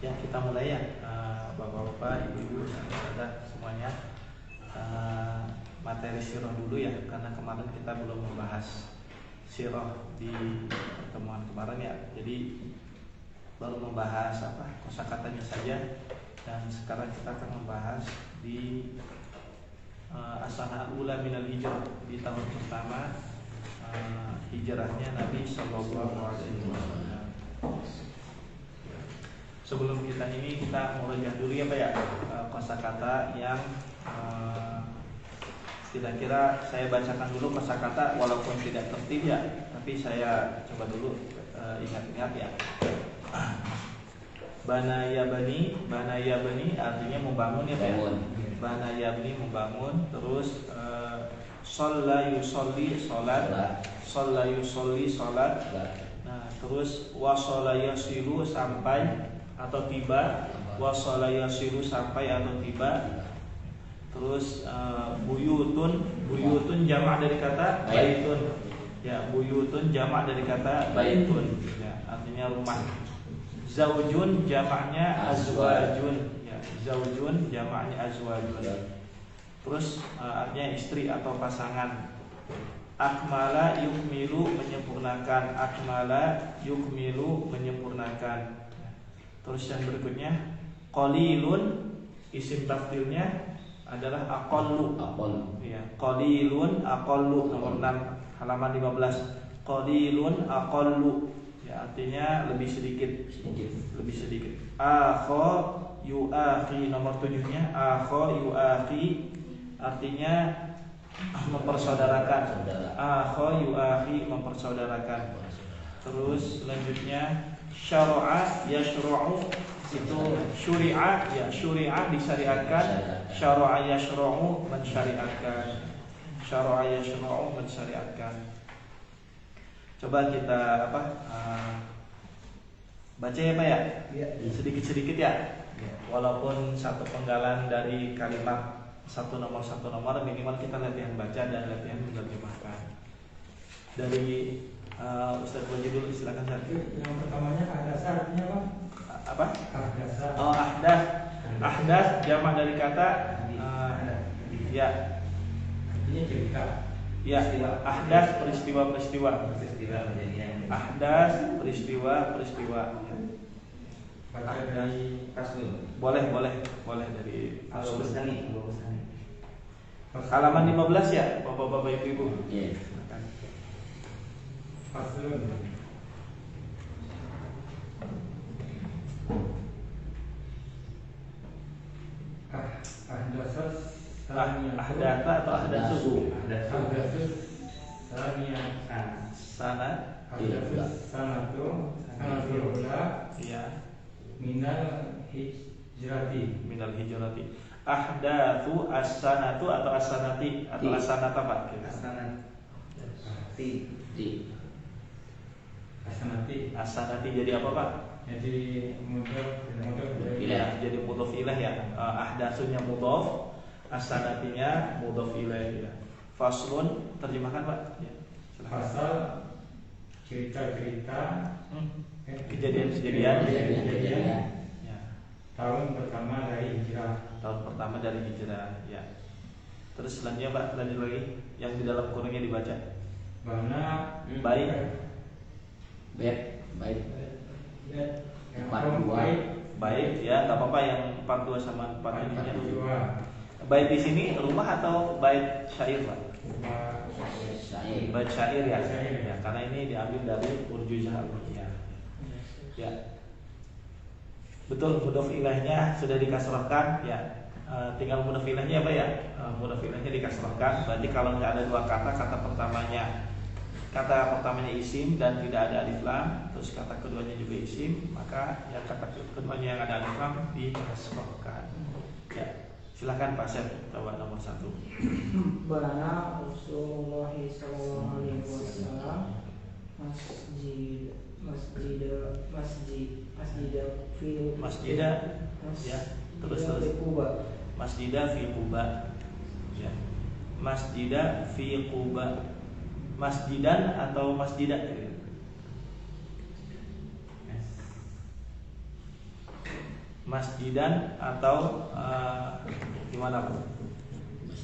Ya, kita mulai ya, bapak-bapak, ibu-ibu, saudara semuanya. Materi sirah dulu ya, karena kemarin kita belum membahas sirah di pertemuan kemarin ya. Jadi baru membahas kosakatanya saja, dan sekarang kita akan membahas di as-sanah al-ula minal hijrah, di tahun pertama hijrahnya Nabi Sallallahu Alaihi Wasallam. Sebelum kita merajah dulu ya Pak ya, kosakata yang kira-kira saya bacakan dulu kosakata walaupun tidak tertib ya, tapi saya coba dulu ingat-ingat ya. Bana yabani artinya membangun ya Pak ya. Bana yabni membangun, terus shalla yusolli sholat, shalla yusolli sholat. Nah, terus wasala yasilu sampai atau tiba, wasala yasilu sampai atau tiba. Terus buyutun jamak dari kata baitun. Ya, buyutun jamak dari kata baitun. Ya, artinya rumah. Zaujun jamaknya azwajun. Ya, zaujun jamaknya azwajun. Terus artinya istri atau pasangan. Akmala yukmilu menyempurnakan, akmala yukmilu menyempurnakan. Terus yang berikutnya qalilun, isim tafdilnya adalah aqallu. Ya, qalilun aqallu, nomor 6 halaman 15. Qalilun aqallu, ya artinya lebih sedikit. Lebih sedikit. Akha yuakhi, nomor 7-nya akha yuakhi artinya mempersaudarakan. Akha yuakhi mempersaudarakan. Terus selanjutnya syara'a yashra'u, itu syuri'a ya, syuri'a disyariatkan, syara'a yashra'u mensyariatkan, syara'a yashra'u mensyariatkan. Coba kita baca ya Pak ya, sedikit-sedikit ya. Walaupun satu penggalan dari kalimat satu nomor minimal kita latihan baca dan latihan menerjemahkan. Dari Ustaz Boji dulu, silakan Ustaz. Yang pertamanya ahdas artinya apa? Ahdas. Oh, ahdas. Ahdas jamak dari kata ya. Artinya cerita. Ya, ahdas peristiwa-peristiwa. Ahdas peristiwa-peristiwa. Baca dari Faslun. Boleh dari Faslun. Halaman 15 ya, Bapak-bapak Ibu-ibu. Iya. Faslun. Ahdata atau ahdasu? Ahdasus Sanad. Ahdasus sanatul ula. Iya. Minal hijrati. Ahdatsu as-sanatu atau as-sanati atau as-sanata Pak? As-sanati jadi apa Pak? Jadi mudhof Ya, jadi mudhof ilaih ya. Ahdatsunya mudhof, as-sanatinya mudhof ilaih ya. Faslun, terjemahkan Pak. Ya. Fasal cerita-cerita Kejadian-kejadian. Ya. Tahun pertama dari hijrah. Tahun pertama dari hijrah ya. Terus selanjutnya Pak, lanjut lagi yang di dalam kurungnya dibaca. Bana Baik. yang Part dua. Baik ya, nggak apa-apa yang part 2 sama part ini. dua. Bait di sini rumah atau bait syair Pak? Bait syair ya. Ya, karena ini diambil dari Urjuzah al-Ruqyah. Ya. Betul, mudhof ilaihnya sudah dikasrahkan ya. Tinggal mudhof ilaihnya apa ya? Mudhof ilaihnya dikasrahkan. Berarti kalau nggak ada dua kata, kata pertamanya isim dan tidak ada alif lam, terus kata keduanya juga isim, maka ya kata keduanya yang ada alif lam dikasrahkan. Ya. Silakan Pak Syed, coba nomor 1. Bana Rasulullah sallallahu alaihi wasallam masjidah ya, terus masjidah fi Quba ya, masjidah fi Quba, masjidan atau masjidah masjidan atau gimana Pak?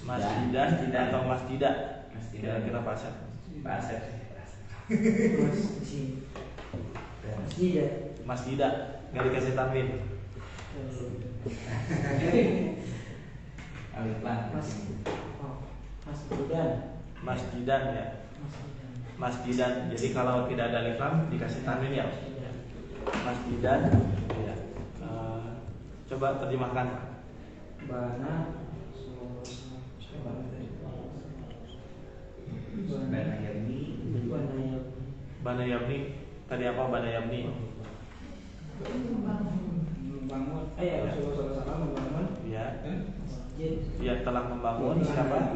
Masjidan atau masjidah? Kira-kira Pak Asep? Pak Asep. Masjidah. Masjidah, nggak dikasih tanwin. Alif lam. Masjidan. Masjidan ya. Masjidan. Jadi kalau tidak ada alif lam dikasih tanwin ya. Masjidan. Ya. Coba terjemahkan Pak. Bana. Bana yabni. Bana yabni. Tadi apa Bana yabni? Membangun. Rasulullah SAW membangun. Ya. Masjid. Yang telah membangun siapa?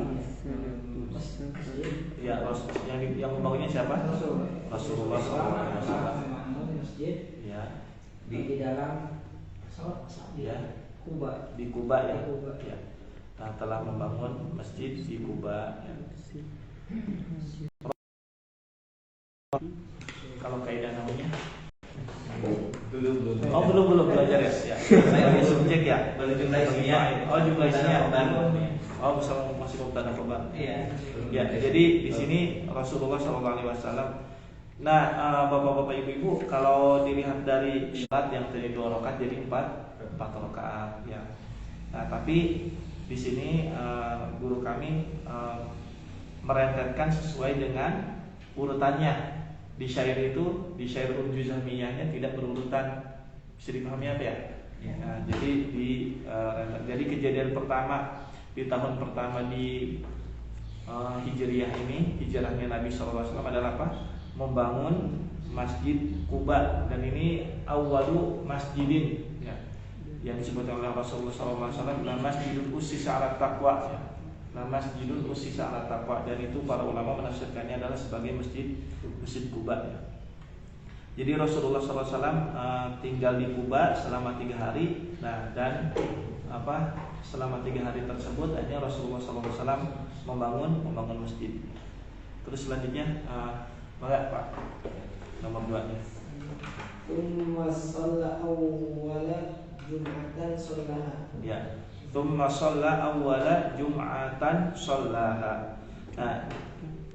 Masjid. Ya, yang membangunnya siapa? Rasulullah SAW. Membangun masjid. Ya. Di dalam Ya. Kuba. Di Kuba ya. Kuba. Ya. Nah, telah membangun masjid di Kuba. Ya. Kalau kaidah namanya? Belum. Oh belum belajar ya. Saya lagi subjek ya. Jumlah isinya. Oh jumlah isinya. Mubtada. Oh masih mubtada khobar. Iya. Ya, jadi di sini Rasulullah SAW. Nah, bapak-bapak ibu-ibu, kalau dilihat dari sholat yang tadi 2 rakaat jadi 4 rakaat ya. Nah, tapi di sini guru kami merentetkan sesuai dengan urutannya. Di syair itu, di syair Urjuzamiyahnya tidak berurutan. Bisa dipahami apa ya? Ya. Nah, jadi kejadian pertama di tahun pertama di Hijriyah ini, hijrahnya Nabi SAW adalah apa? Membangun Masjid Kuba, dan ini awwalu masjidin ya, yang disebutkan oleh Rasulullah SAW adalah Masjidul Ussisa 'ala Taqwa ya. Nah, Masjidul Ussisa 'ala Taqwa, dan itu para ulama menafsirkannya adalah sebagai Masjid Kuba ya. Jadi Rasulullah SAW tinggal di Kuba selama 3 hari. Nah, dan selama 3 hari tersebut akhirnya Rasulullah SAW membangun masjid. Terus selanjutnya Pak, nomor 2-nya. Tsumma shalla awwala jum'atan shallaha. Ya. Tsumma shalla awwala jum'atan shallaha. Nah,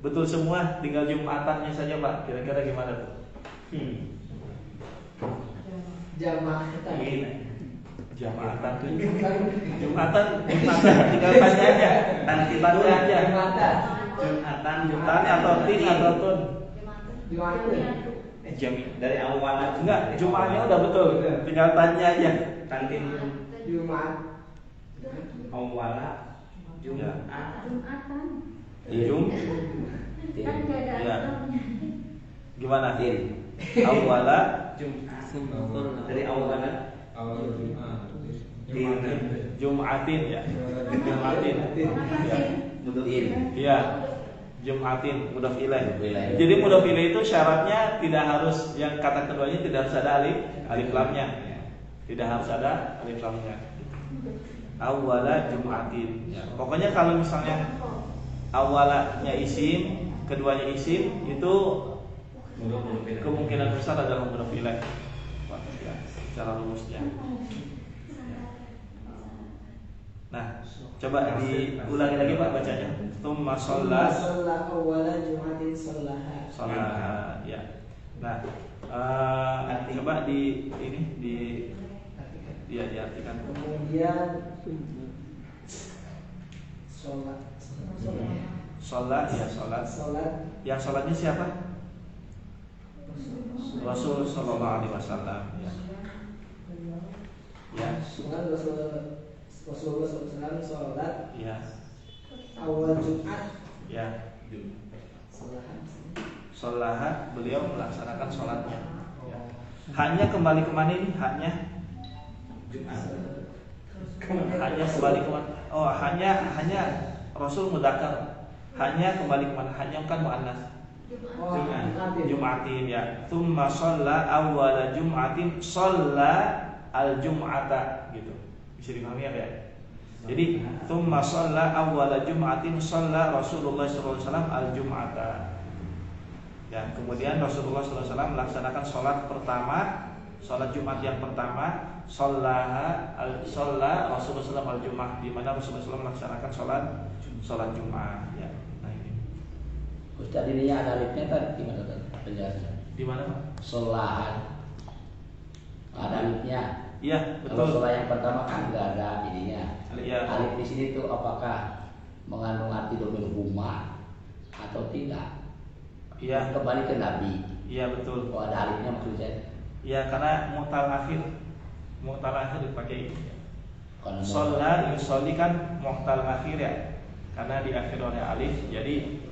betul semua, tinggal Jumatannya saja Pak. Kira-kira gimana tuh? Jamaatan. Jumatan tuh. Jumatan tinggal tanya aja. Nanti tanya aja. Jumatan atau tin atau tun? Jami Dari awal enggak, Jumatnya udah betul. Tinggal tanya aja. Kantin Jumat. awala Jumat. Jum. Kan gak ada Ya. alamnya. Gimana? Awala Jumat. Dari awala Jumatin ya. Jumatin. Ya. Muduin. Iya. Jumatin mudhaf ilaih. Ilaih. Jadi mudhaf ilaih itu syaratnya tidak harus, yang kata keduanya tidak harus ada alif lamnya. Tidak harus ada alif lamnya. Awwala Jumatin. Ya. Pokoknya kalau misalnya awalnya isim, keduanya isim, itu kemungkinan besar adalah mudhaf ilaih. Ya, secara rumusnya. Nah, coba diulangi lagi Pak bacanya. Tsumma shalla awwala jum'atin shallaha. shalah ya. Nah, coba diartikan. Kemudian sholat. Sholat ya, sholat. Yang sholatnya siapa? Rasul Sallallahu Alaihi Wasallam ya. Ya. Rasulullah SAW sholat Ya. awal Jumat. Ya. Sholat. Sholat, beliau melaksanakan sholatnya. Ya. Haknya kembali kemana ini? Haknya kembali kemana? Oh, hanya Rasul mudzakkar. Hanya kembali kemana? Hanya kan muannas. Jumatin ya. Tsumma shalla awwala jum'atin shalla al-jum'ata gitu. Bisa dipahami apa ya? Jadi tsumma shalla awwala jum'atin shalla Rasulullah sallallahu alaihi wasallam al-jum'ata. Ya, kemudian Rasulullah sallallahu alaihi wasallam melaksanakan sholat pertama Sholat Jumat yang pertama, sholat Rasulullah SAW al-Jum'ah, di mana Rasulullah SAW melaksanakan sholat Jumat. Ya. Nah ini. Ustaz, ini ada alifnya tadi gimana penjelasannya? Di mana Pak? Sholat ada alifnya. Iya Kalau betul. sholat yang pertama kan nggak ada ininya. Iya. Alif di sini tuh apakah mengandung arti domir huma atau tidak? Iya. Kembali ke Nabi. Iya betul. Oh, ada alifnya maksudnya. Ya karena mu'tal akhir dipakai ini. Karena Sholat yusolli kan mu'tal akhir ya, karena diakhiri oleh alif, jadi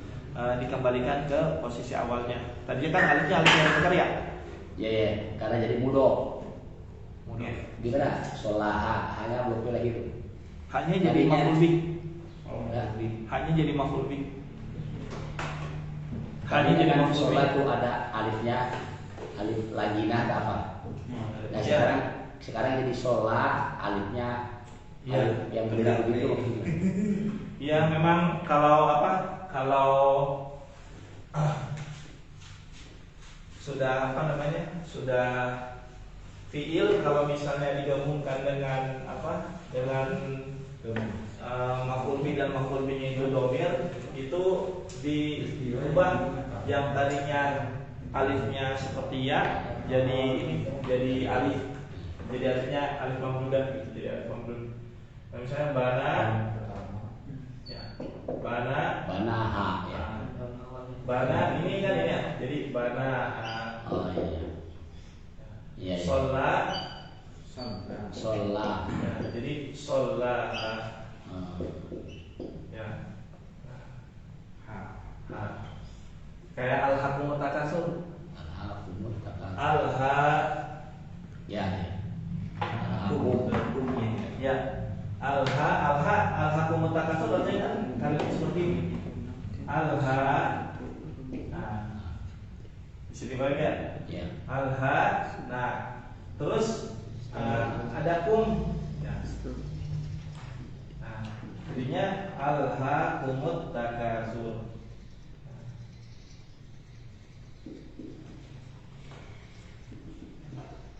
dikembalikan ke posisi awalnya. Tadi kan alifnya alif yang benar ya? ya, karena jadi mudok. Mudah. Gimana? Sholaha hanya belum lagi itu. Hanya jadi Tadinya- maf'ul bih. Ya. Hanya jadi maf'ul bih. Hanya jadi Kan maf'ul sholat bih. itu ada alifnya, alif laginah ada apa? Nah Iya. sekarang jadi sholat alifnya Iya. alif yang benar gitu. Ya memang kalau sudah sudah fiil, kalau misalnya digabungkan dengan maf'ul bih dan maf'ul bihnya itu domir, itu diubah yang tadinya alifnya seperti ya jadi alif, jadi alifnya alif mamdudah gitu, jadi alif mamdud. Nah, misalnya bana ya, Banaha ya. bana ini kan ini ya, jadi bana Oh iya. Iya. sholat Sholat. ya, jadi sholat ya. Kayak al-hakumut takasur. Alhamdulillah. Alha Ya. Hukum ya. Alhakumut takasur artinya kan kalimat seperti ini. Alha. Nah. Bisa dibalik ya? Ya. Alha. Nah, terus ada kum. Ya. Nah, jadinya alhakumut takasur.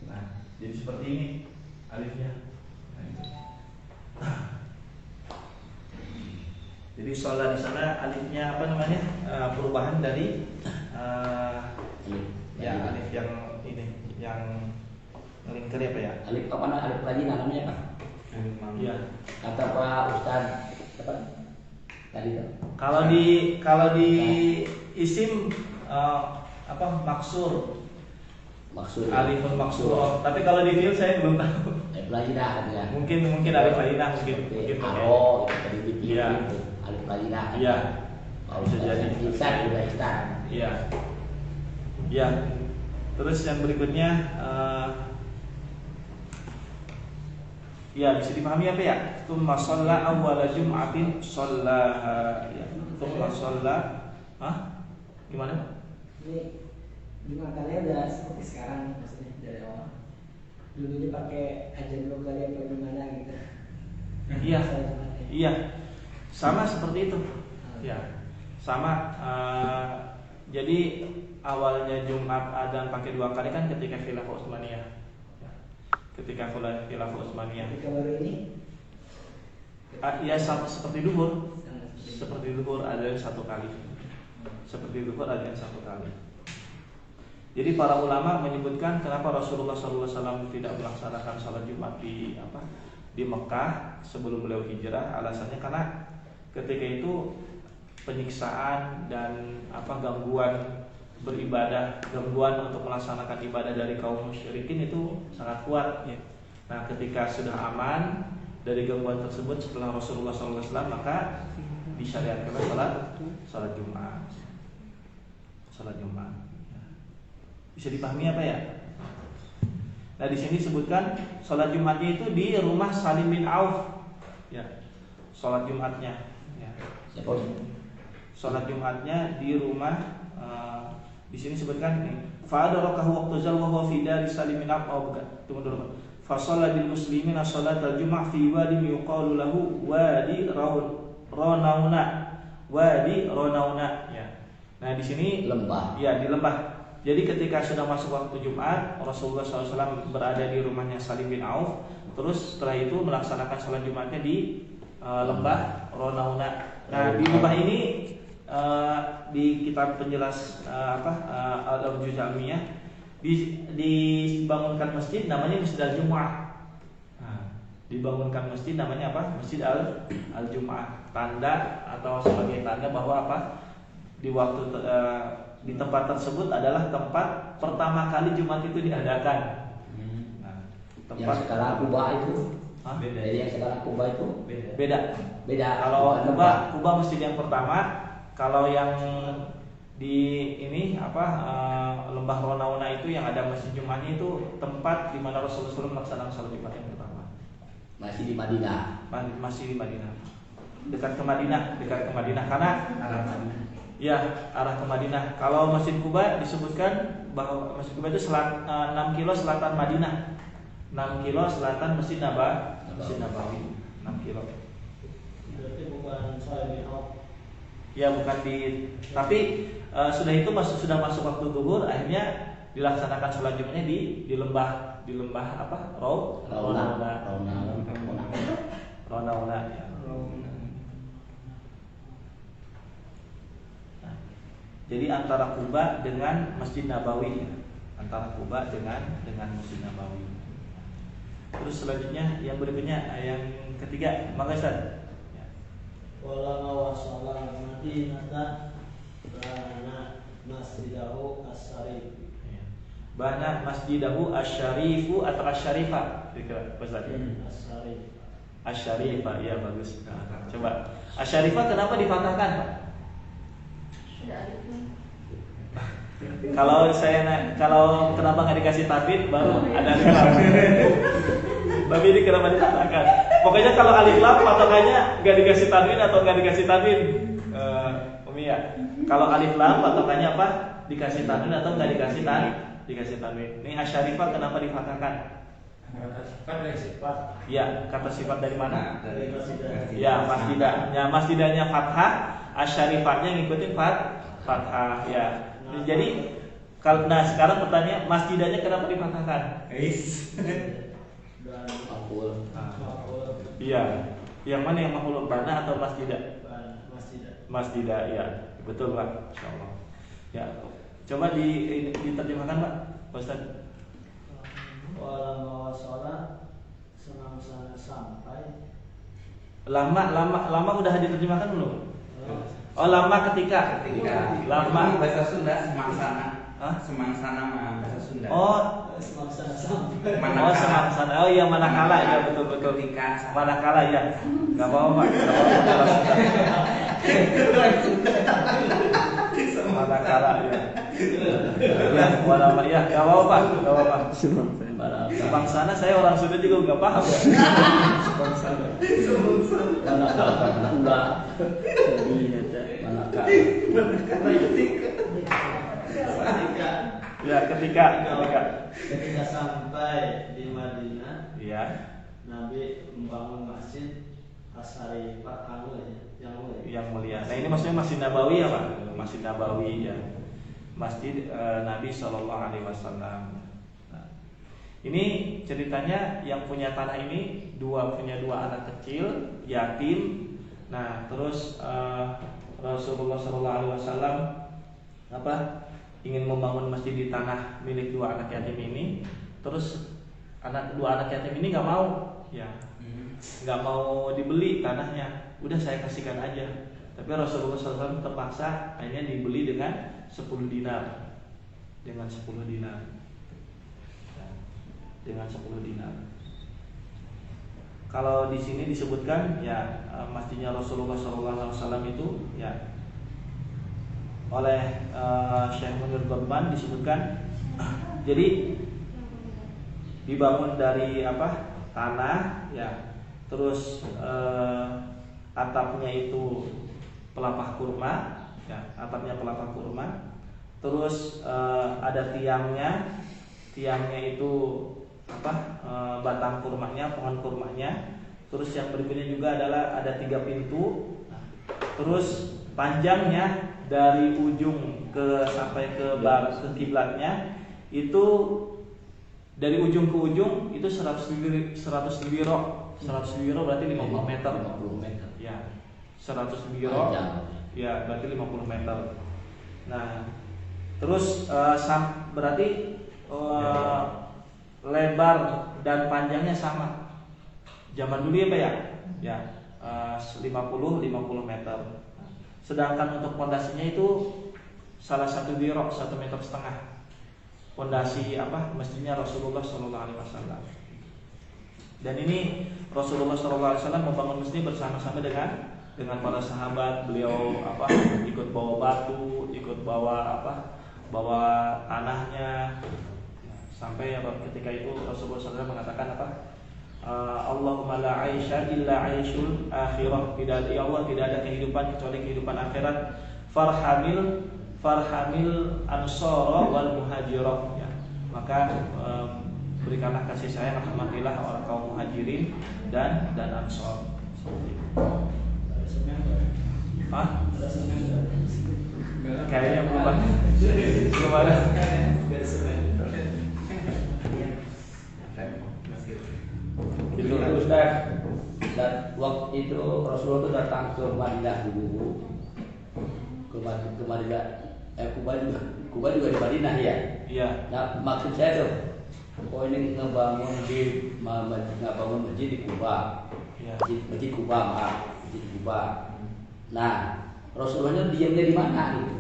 Nah, jadi seperti ini alifnya. Nah, itu. Jadi sholat di sana alifnya perubahan dari ya alif yang ini yang ngelingkir apa ya? Alif apa namanya? Alif lagi namanya Pak? Iya. Kata Pak Ustaz apa? Tadi tuh. Kalau di isim maksur, Maksud alifun maksur. Tapi kalau di fiil saya belum tahu. alif lagi dah ya. Mungkin alif lainah mungkin pakai. Aro itu tadi di fiil Iya. itu. Alif lagi dah. Iya. Kalau Bisa jadi. Ustaz juga Ustaz. Iya. Ya. Terus yang berikutnya ya bisa dipahami apa ya? Tsumma shalla awwala jum'atin shallaha. Ya. Tsumma shalla. Gimana? Ini dimakannya udah seperti sekarang maksudnya dari awal. Dulunya pakai ajan kali apa gimana gitu. Iya. Sholat Jumatnya. Iya. Sama seperti itu. Ya. Sama jadi awalnya Jumat adzan pakai 2 kali kan ketika khilafah Utsmaniyah. Ya. Ketika khilafah Utsmaniyah. Ketika baru ini Ya seperti duhur. Seperti duhur adzan 1 kali. Seperti duhur adzan 1 kali. Jadi para ulama menyebutkan kenapa Rasulullah SAW tidak melaksanakan salat Jumat di Mekah sebelum beliau hijrah. Alasannya karena ketika itu penyiksaan dan gangguan beribadah, gangguan untuk melaksanakan ibadah dari kaum musyrikin itu sangat kuat. Ya. Nah, ketika sudah aman dari gangguan tersebut setelah Rasulullah SAW, maka disyariatkan salat Jumat. Salat Jumat. Bisa dipahami apa ya? Nah, di sini disebutkan salat Jumatnya itu di rumah Salim bin Auf. Ya. Salat Jumatnya. Ya. Siapa? Salat Jumatnya di rumah di sini disebutkan fa adrakahu waqtu zal wa huwa fi dari Salim bin Auf. Oh, bukan. Tunggu dulu. Fa shalla bil muslimina salatal jum'ah fi wadi yuqalu lahu wadi Ronauna. Wadi Ronauna. Ya. Nah, di sini Lembah. ya di lembah Jadi ketika sudah masuk waktu Jumat, Rasulullah SAW berada di rumahnya Salim bin Auf. Terus setelah itu melaksanakan sholat Jumatnya di lembah Ronauna. Nah di lembah ini di kitab penjelas Al-Juzamiyah dibangunkan masjid namanya Masjid Al-Jum'ah. Dibangunkan masjid namanya apa? Masjid Al-Jum'ah. Tanda atau sebagai tanda bahwa apa? Di waktu di tempat tersebut adalah tempat pertama kali Jumat itu diadakan. Nah, tempat yang sekarang Kuba itu. Beda. Jadi yang sekarang Kuba itu beda. Kalau Kuba masjid yang pertama, kalau yang di ini lembah Ronauna itu yang ada masjid Jumatnya itu tempat di mana Rasulullah SAW melaksanakan sholat Jumat yang pertama. Masih di Madinah. Masih di Madinah. Dekat ke Madinah karena arah ke Madinah. Kalau Masjid Kuba disebutkan bahwa Masjid Kuba itu 6 kilo selatan Madinah. 6 kilo selatan Masjid Nabawi. 6 kilo. Berarti bukan Salim bin Auf. Ya bukan tapi sudah itu sudah masuk waktu zuhur, akhirnya dilaksanakan sholat Jumatnya di lembah apa? Ronauna. Ya. Jadi antara Kuba dengan Masjid Nabawi, antara Kuba dengan Masjid Nabawi. Terus selanjutnya yang berikutnya yang ketiga, maka Ustaz. Wala mawasala Madinah bana masjidahu as-syarif. Bana masjidahu as-syarifu atau as-syarifah? Ustaz. As-syarif. As-syarifah, ya bagus. Nah, coba as-syarifah kenapa difathahkan, Pak? Kalau kenapa nggak dikasih tanwin baru ada khilaf. Tapi ini kenapa dikatakan? Pokoknya kalau alif lam patokannya nggak dikasih tanwin atau nggak dikasih tanwin. Umi ya. Kalau alif lam patokannya apa? Dikasih tanwin atau nggak dikasih tanwin. Ini asyarifah kenapa difathahkan? Kan dari sifat. Ya, kata sifat dari mana? Dari masjidah. Ya, masjidahnya. Masjidahnya fathah, asyarifahnya ngikutin fathah ya. Jadi sekarang pertanyaan masjidahnya kenapa difathahkan? Dan Makul. Iya. Yang mana yang makhluk bana atau masjidah? Masjidah ya. Betul, Pak. Insyaallah. Ya. Coba diterjemahkan, Pak. Ustaz. wala mawasala senang-senang sampai Lama udah diterjemahkan belum? Oh, lama ketika. Lama bahasa Sunda semangsana. Hah? Semangsana mah bahasa Sunda. Oh, semangsana. Oh iya, manakala ya, betul. Ketika Manakala ya. Enggak apa-apa, Pak. Manakala ya. Ya, walama ya, enggak apa-apa, Pak. Semangsana saya orang Sunda juga enggak paham ya. Semangsana. Manakala. Ya, ketika sampai di Madinah, ya. Nabi membangun masjid As-Syarifah Yang mulia. Nah, ini maksudnya Masjid Nabawi ya, Pak? Masjid Nabawi ya. Masjid Nabi Shallallahu alaihi wasallam. Nah, ini ceritanya yang punya tanah ini punya dua anak kecil, yatim. Nah, terus Rasulullah Shallallahu alaihi wasallam ingin membangun masjid di tanah milik dua anak yatim ini. Terus dua anak yatim ini nggak mau, ya, nggak mau dibeli tanahnya. Udah saya kasihkan aja. Tapi Rasulullah SAW terpaksa akhirnya dibeli dengan 10 dinar. Dengan 10 dinar. Ya, dengan 10 dinar. Kalau di sini disebutkan ya masjidnya Rasulullah SAW itu ya oleh Syekh Munir Gobban disebutkan jadi dibangun dari tanah ya, terus atapnya itu pelapah kurma ya, atapnya pelapah kurma, terus ada tiangnya itu batang kurmanya, pohon kurmanya. Terus yang berikutnya juga adalah ada 3 pintu. Terus panjangnya dari ujung ke sampai ke kiblatnya itu dari ujung ke ujung itu 100 biro. 100 biro berarti 50 meter. 50 meter. Ya. 100 biro. Panjang. Ya, berarti 50 meter. Nah, terus berarti lebar dan panjangnya sama. Zaman dulu ya, Pak ya? Ya, 50 meter. Sedangkan untuk pondasinya itu salah satu biro 1,5 meter. Pondasi masjidnya Rasulullah SAW. Dan ini Rasulullah SAW membangun masjid bersama-sama dengan para sahabat. Beliau ikut bawa batu, ikut bawa tanahnya. Sampai ketika itu Rasulullah SAW mengatakan Allahumma la aisha illa aishul akhirah. Tidak, ya Allah, tidak ada kehidupan kecuali kehidupan akhirat. Farhamil ansara wal muhajirah. Ya. Maka berikanlah kasih sayang, rahmatilah orang kaum muhajirin dan ansar. Hah? Kayaknya berubah. Gimana? Itu Ustaz, dan waktu itu Rasulullah itu datang ke Madinah dulu, ke Madinah, Kuba juga di Madinah ya. Iya. Nah maksud saya tuh, ini ngebangun masjid di Kuba, Iya. masjid Kuba, masjid Kuba. Nah Rasulullahnya diamnya di mana gitu?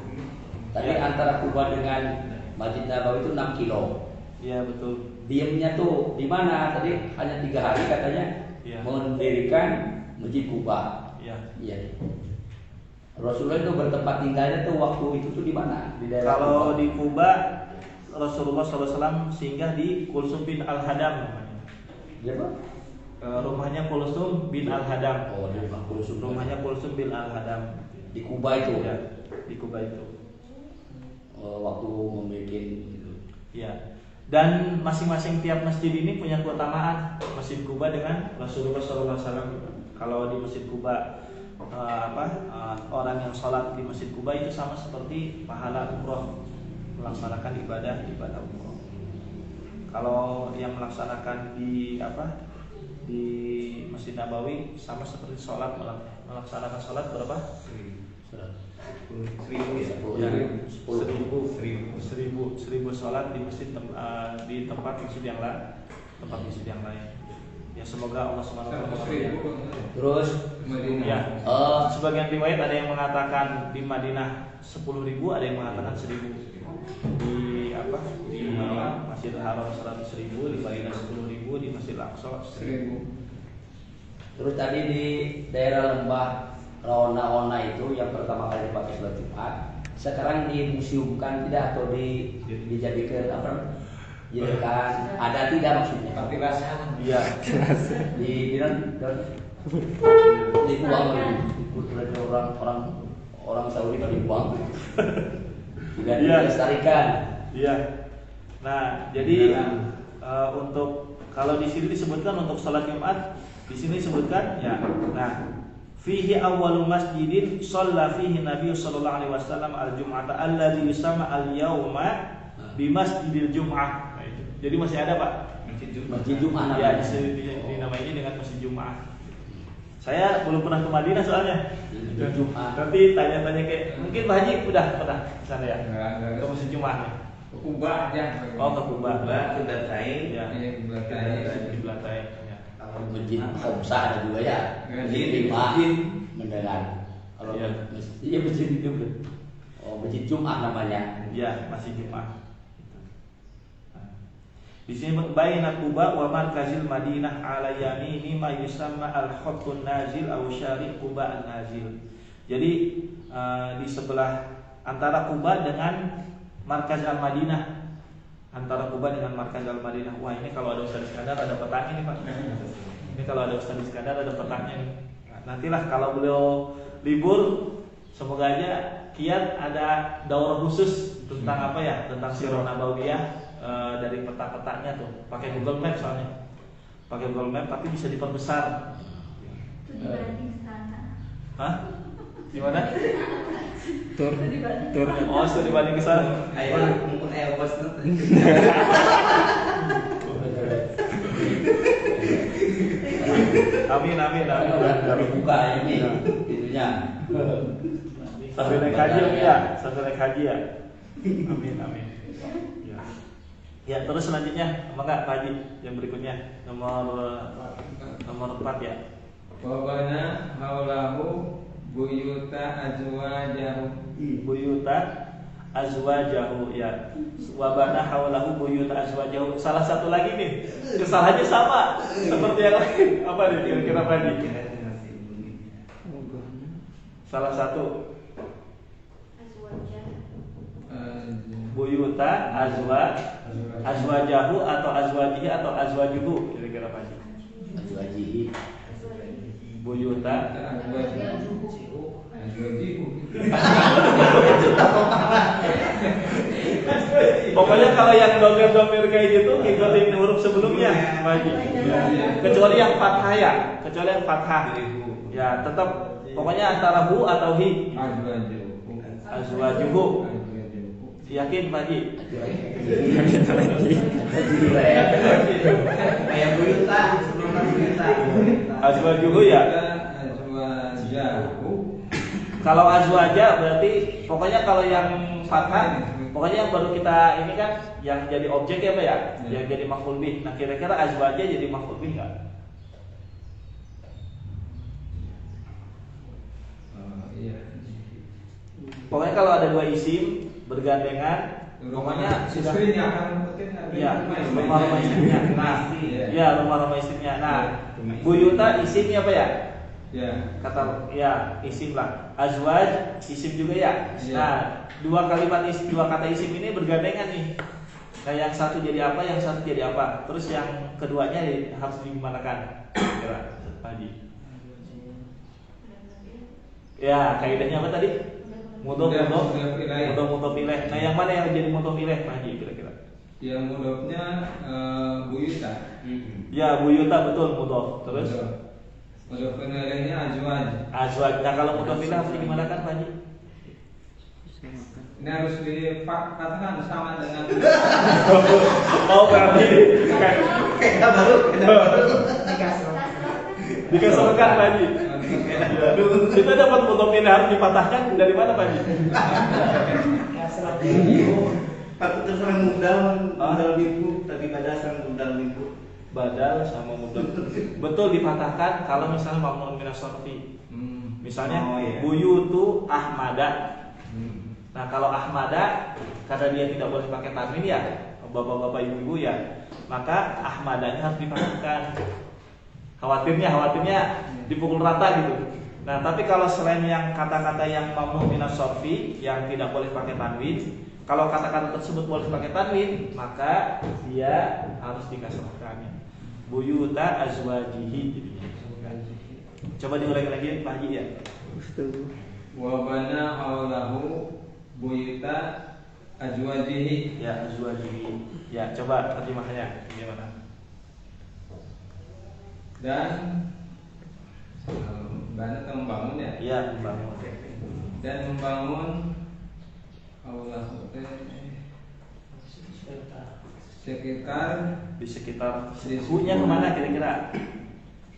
Tadi Ya. antara Kuba dengan Masjid Nabawi itu 6 kilo. Iya, betul. Diamnya tuh di mana? Tadi hanya 3 hari katanya Iya. mendirikan Masjid Kuba. Iya. Iya. Rasulullah itu bertempat tinggalnya tuh waktu itu tuh di mana? Di daerah Kalau Kuba. di Kuba Rasulullah SAW singgah di Kulsum bin Al-Hadam namanya. Di apa? Rumahnya Kulsum bin Al-Hadam. Oh, di rumah Kulsum. Rumahnya Kulsum bin Al-Hadam. Di Kuba itu. Ya, di Kuba itu. Waktu membuat itu. Ya. Dan masing-masing tiap masjid ini punya keutamaan. Masjid Kuba dengan Rasulullah SAW. Kalau di Masjid Kuba orang yang sholat di Masjid Kuba itu sama seperti pahala umroh, melaksanakan ibadah umroh. Kalau yang melaksanakan di Masjid Nabawi sama seperti sholat, melaksanakan sholat berapa? 1000 sholat di masjid di tempat masjid yang lain. Ya, semoga Allah SWT memberkati. Terus Ya, sebagian riwayat ada yang mengatakan di Madinah 10.000, ada yang mengatakan 1.000. Di Masjidil Haram 100.000, di Madinah 10.000, di Masjidil Aqsa 1.000. Terus tadi di daerah lembah Raona itu yang pertama kali dipakai sholat Jumat, sekarang dimuseumkan tidak atau dijadikan dijadikan ada tidak maksudnya? Tapi bahasan. Iya. Dibuang orang Saudi kalau dibuang tidak dilestarikan. Iya. Nah, jadi untuk kalau di sini disebutkan untuk sholat Jumat, di sini disebutkan ya. Nah, fihi awwalu masjidin shalla fihi Nabi sallallahu alaihi wasallam al-jum'ata alladzi yusama al-yauma bi Masjidil Jum'ah. Nah, itu. Jadi masih ada, Pak. Masjid Jum'ah Ya, namanya. dinamainya dengan Masjid Jum'ah. Saya belum pernah ke Madinah soalnya. Masjid Jum'ah. Nanti tanya-tanya kayak mungkin Pak Haji udah pernah ke sana ya? Ke Masjid Jum'ah ya? Kuba aja. Oh, ke Kuba. Kiblatain. Ya. Iya, Kiblatain. Kiblatain. Ya. Masjid Khomsah ada juga ya. Masjid. Mendengar. Kalau Iya. iya masjid itu. Oh, Masjid Jum'ah namanya. Ya, masih Jumat. Di sini baina Kuba wa markazil Madinah ala yamini ma yusamma al-khattun nazil aw syari' Kuba an-nazil. Jadi di sebelah antara Kuba dengan markaz al-Madinah. Antara Kuba dengan markaz al-Madinah. Wah, ini kalau ada Ustaz Iskandar ada petanya nih, Pak. Ini kalau ada Ustaz Iskandar ada petanya nih. Nah, nantilah kalau beliau libur, semoga aja kiat ada daurah khusus tentang apa ya? Tentang Sirah Nabawiyah. Dari peta-petanya tuh, pakai Google Maps soalnya, pakai Google Maps tapi bisa diperbesar. Itu dibanding sana. Hah? Gimana? Tur. Studi banding. Tur. Oh, studi banding ke sana. Ayo, mumpun ayo bos tuh. Amin, amin, amin. Baru buka ini itunya. Sambil naik haji ya, sambil naik haji ya. Amin, amin. Ya. Ya, terus selanjutnya, apa enggak Pak Haji yang berikutnya nomor 4 ya. Wabana haulahu buyuta azwajahu. Buyuta azwajahu ya. Wabana haulahu buyuta azwajahu. Salah satu lagi nih, kesalahannya sama seperti yang lain. Apa nih kira-kira Pak Haji? Salah satu buyuta azwajahu atau azwajihi atau azwajuhu kira-kira Pak Haji. Azwajihi. Buyuta pokoknya kalau yang domir-domir kayak gitu ngikutin huruf sebelumnya Pak Haji. Kecuali yang fathah ya, kecuali yang fathah. Ya, tetap pokoknya antara hu atau hi. Azwajuhu. Yakin Pak Haji? Kayak buyuta, sebelum buyuta. Azwajuhu ya. Azwajahu. Kalau azwaja berarti pokoknya kalau yang fathah, pokoknya yang baru kita ini kan yang jadi objek ya Pak ya, yang jadi maf'ul bih. Nah kira-kira azwaja jadi maf'ul bih nggak? Iya. Pokoknya kalau ada dua isim bergandengan, pokoknya sudah istrinya akan ya rumah istrinya. Nah, ya rumah istrinya. Nah, buyuta isimnya apa ya? Ya. Kata ya isim lah. Azwaj isim juga ya. Ya. Nah, dua kata isim ini bergandengan nih. Nah, yang satu jadi apa, yang satu jadi apa. Terus yang keduanya harus digimanakan? Kira Pak Haji. Ya, kaidahnya apa tadi? Mudhof pilih. Nah, yang mana yang jadi mudhof pilih Pak Haji kira-kira? Yang mudhofnya buyuta. Ya, buyuta betul mudhof. Terus Mudhof ilaihnya azwaj. azwaj. Nah, kalau mudhof pilih harus digimanakan Pak Haji? Ini harus dikatakan sama dengan Oh, berarti Kita baru. dikasarkan Pak Haji. Kita dapat mudhof pilih harus dipatahkan dari mana Pak Haji? Aku terserah modal minggu, tapi pada serang modal minggu. Badal sama mudhof. Betul dipatahkan kalau misalnya mamnun minas sarfi. Misalnya Oh, iya. buyutu ahmada. Nah, kalau ahmada karena dia tidak boleh pakai tanwin ya, bapak-bapak ibu-ibu ya, maka ahmadanya harus dipatahkan. Khawatirnya dipukul rata gitu. Nah, tapi kalau selain yang kata-kata yang mamnun minas sarfi yang tidak boleh pakai tanwin, kalau kata-kata tersebut boleh pakai tanwin, maka dia harus dikasrahkan. Buyuta azwajihi. Coba diulangi lagi Pak Haji ya. wabana haulahu buyuta azwajihi. Ya, azwajihi. Ya, coba terjemahnya gimana? Dan bana membangun ya. Iya, membangun. Dan membangun haulahu sekitar Di sekitar hunya kemana kira-kira?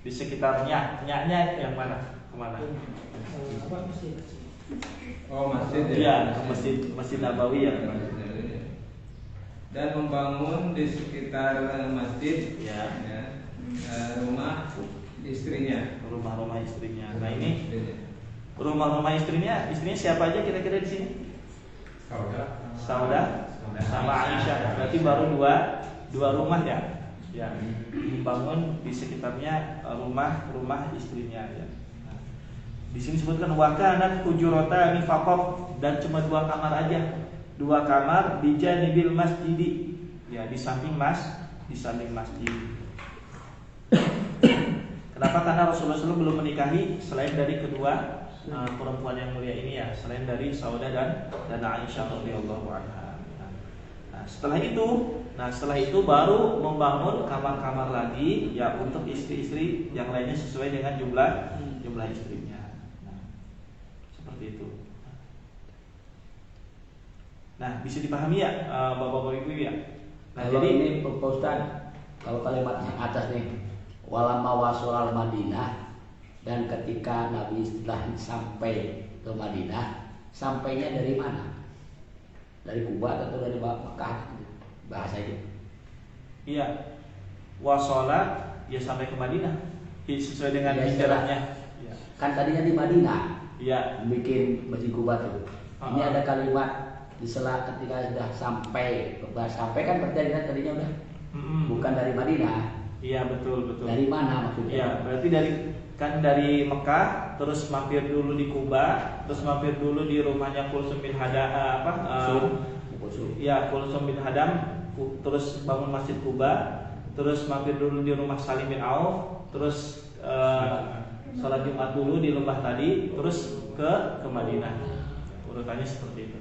Di sekitarnya, nya yang mana? Kemana? oh masjid ya. Iya, ke masjid Nabawi ya. Dan membangun di sekitar masjid Ya. rumah istrinya. Rumah-rumah istrinya. Nah, ini rumah-rumah istrinya siapa aja kira-kira di sini? Sauda sama Aisyah. Berarti baru dua rumah ya. Ya, membangun di sekitarnya rumah istrinya ya. Nah, di sini sebutkan wakanat hujuratan faqat dan cuma 2 kamar aja. 2 kamar di janibil masjidi. Ya, di samping masjid. Kenapa? Karena Rasulullah SAW belum menikahi selain dari kedua perempuan yang mulia ini ya, selain dari Sauda dan Aisyah radhiyallahu anha. Setelah itu baru membangun kamar-kamar lagi ya untuk istri-istri yang lainnya sesuai dengan jumlah istrinya. Nah, seperti itu. Nah, bisa dipahami ya Bapak-bapak Ibu ya. Nah, Kalau jadi ini Pak Ustaz, kalau kalimat yang atas nih, walamma wasolal Madinah, dan ketika Nabi setelah sampai ke Madinah, sampainya dari mana? Dari Kuba atau dari Mekah? Bahasa itu. iya, wasola ya sampai ke Madinah sesuai dengan Iya, hijrahnya. Iya. Kan tadinya di Madinah, Iya. bikin Masjid Kuba tuh. Ini Ah. ada kalimat di sela ketika sudah sampai kan berarti tadinya udah Mm-mm. bukan dari Madinah. Iya, betul. Dari mana maksudnya? Iya, berarti dari Mekah, terus mampir dulu di Kuba, terus mampir dulu di rumahnya Kulsum bin Hadam Ya, Kulsum bin Hadam, terus bangun Masjid Kuba, terus mampir dulu di rumah Salim bin Auf, terus sholat Jumat dulu di lembah tadi, terus ke Madinah. Urutannya seperti itu.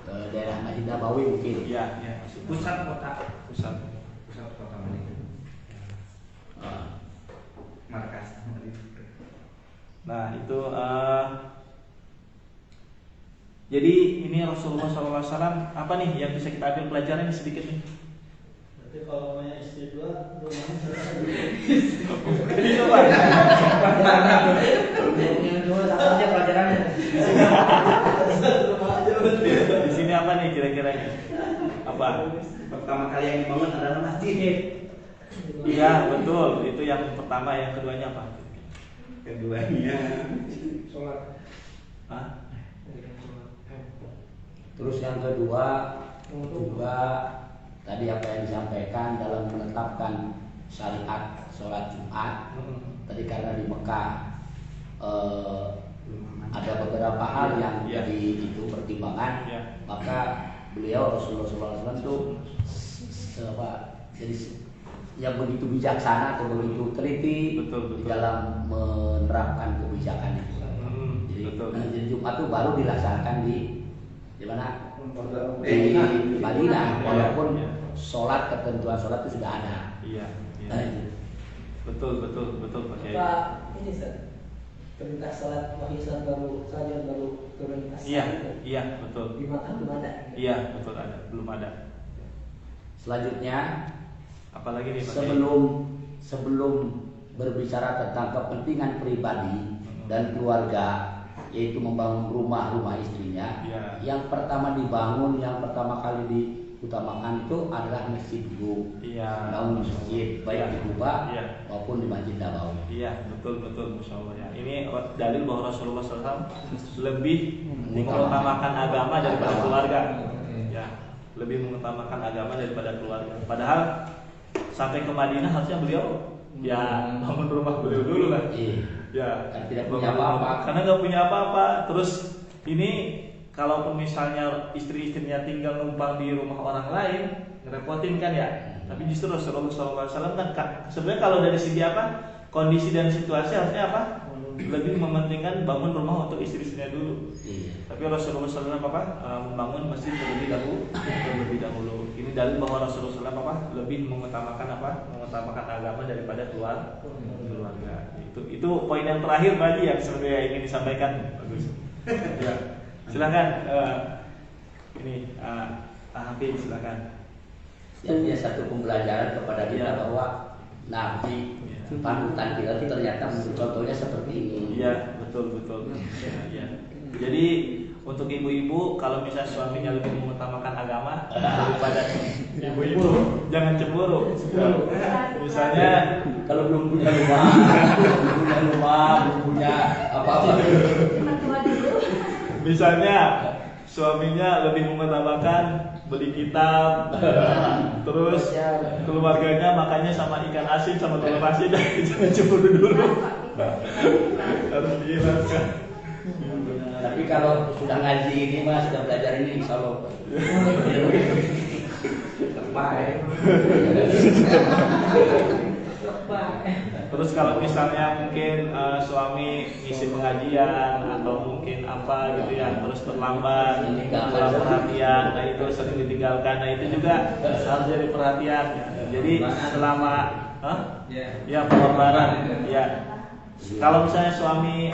Daerah Masjid Nabawi mungkin. Iya, Pusat kota. pusat. Pusat kota Madinah. Ah. Markas Madinah. Nah, itu jadi ini Rasulullah SAW apa nih yang bisa kita ambil pelajaran sedikit nih? Berarti kalau punya istri dua, rumahnya Itu Pak. Yang dua sama aja pelajarannya. Di sini apa nih kira-kira ini? Apa? Pertama kali yang dibangun adalah masjid. Iya, betul. Itu yang pertama, yang keduanya apa? Keduanya sholat. Hah? Terus yang kedua juga tadi apa yang disampaikan dalam menetapkan syariat sholat Jumat. Tadi karena di Mekah ada beberapa hal yang Iya. jadi itu pertimbangan, Iya. maka beliau Rasulullah SAW itu jadi yang begitu bijaksana atau begitu teliti Betul. di dalam menerapkan kebijakan itu. Jadi, Betul. jadi Jumat itu baru dilaksanakan di mana? Di Madinah. Madinah, Iya, walaupun iya. sholat ketentuan sholat itu sudah ada. Iya. Nah, itu. Betul Pak Kiai. Pak, ini Ustaz, perintah sholat wahyu sholat baru saja baru turun ke Iya, betul. di Makkah belum ada. Iya, betul ada. Belum ada. Selanjutnya, Apalagi nih Pak Kiai? sebelum berbicara tentang kepentingan pribadi dan keluarga, yaitu membangun rumah istrinya, Iya. yang pertama dibangun, yang pertama kali diutamakan itu adalah masjid dulu. Iya. Bangun masjid baik di Kuba Iya. maupun di Masjid Nabawi. Iya, betul, Masya Allah ya. Ini dalil bahwa Rasulullah SAW lebih mengutamakan agama daripada keluarga. Ya, lebih mengutamakan agama daripada keluarga. Padahal sampai ke Madinah harusnya beliau ya bangun rumah beliau dulu kan. Iya. Ya, Kan tidak punya apa-apa. Karena nggak punya apa-apa. Terus ini kalaupun misalnya istri-istrinya tinggal numpang di rumah orang lain, ngerepotin kan ya. Tapi justru Rasulullah SAW kan sebenarnya kalau dari segi apa kondisi dan situasi harusnya apa lebih mementingkan bangun rumah untuk istri-istrinya dulu. Iya. Tapi Rasulullah SAW membangun masjid terlebih dahulu. Ini dalil bahwa Rasulullah SAW lebih mengutamakan agama daripada keluarga. Itu poin yang terakhir tadi yang sebenarnya ingin disampaikan. Bagus. Ya, silakan. Ini Hafid silakan. Jadi satu pembelajaran kepada kita Iya. bahwa Nabi Iya. panutan kita itu ternyata contohnya seperti ini. Iya, betul. Ya. Jadi untuk ibu-ibu kalau misalnya suaminya lebih mengutamakan agama daripada ibu-ibu jangan cemburu. Misalnya Kalau belum punya rumah, belum punya apa-apa. misalnya suaminya lebih mengutamakan beli kitab, terus keluarganya makannya sama ikan asin sama telur asin, jangan cemburu dulu. Harus diingatkan. Tapi kalau sudah ngaji ini mas, sudah belajar ini, insya Allah. Terus kalau misalnya mungkin suami ngisi pengajian atau mungkin apa gitu ya, terus terlambat, kurang perhatian, nah itu sering ditinggalkan, nah itu juga harus jadi perhatian. Jadi selama ya pengorbanan, ya kalau misalnya suami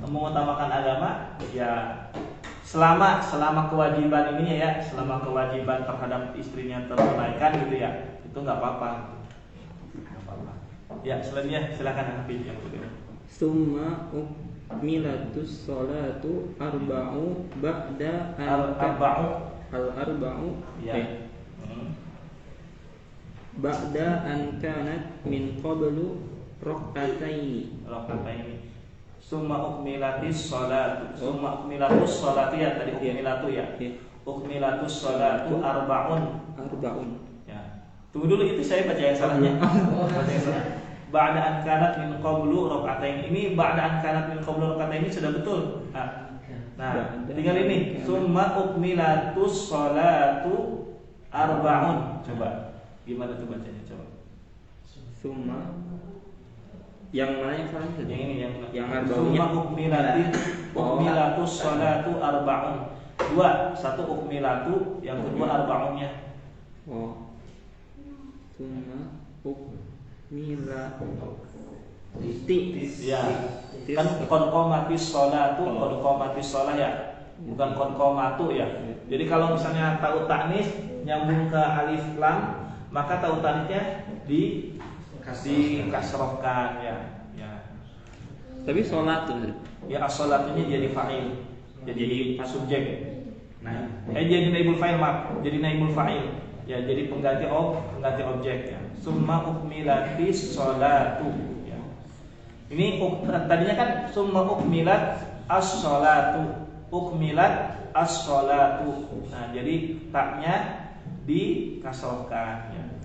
mengutamakan agama, ya selama kewajiban ini ya, selama kewajiban terhadap istrinya tertunaikan gitu ya, itu nggak apa-apa. Ya, selanjutnya silakan Habib yang kedua. Summa ukmilatus sholatu arba'u ba'da al-arba'u Ya. ba'da an kanat min qablu rak'ataini. Summa ukmilatis sholatu. Summa ukmilatus sholatu ya, tadi ukmilatu ya. Ukmilatus sholatu arba'un. Ya. Tunggu dulu, itu saya baca yang salahnya. Baca yang salah. Ba'da an kanat min qablu rak'atain. Ini ba'da an kanat min qablu rak'atain ini sudah betul. Nah, tinggal ini. Summa ukmilatus sholatu arba'un. Coba. Gimana tuh bacanya coba? Summa yang mana yang salah? Yang ini yang arba'unnya. Summa ukmilatus sholatu arba'un. Dua, satu ukmilatu, yang kedua arba'unnya. Oh. Summa Ya. Kan qadqamatis sholatu, qadqamatis sholah ya. Bukan qadqamatu ya. Jadi kalau misalnya ta'u ta'nis nyambung ke alif lam, maka ta'u ta'nisnya dikasrohkan ya. Tapi sholat tuh. Ya, as-sholatunya jadi fa'il. Jadi subjek. Nah, jadi naibul fa'il, maaf. Jadi naibul fa'il. Ya, jadi pengganti objek ya. Summa ukmilatis sholatu ya. Ini tadinya kan summa ukmilat as-sholatu. Ukmilat as-sholatu. Nah, jadi taknya dikasrohkan ya.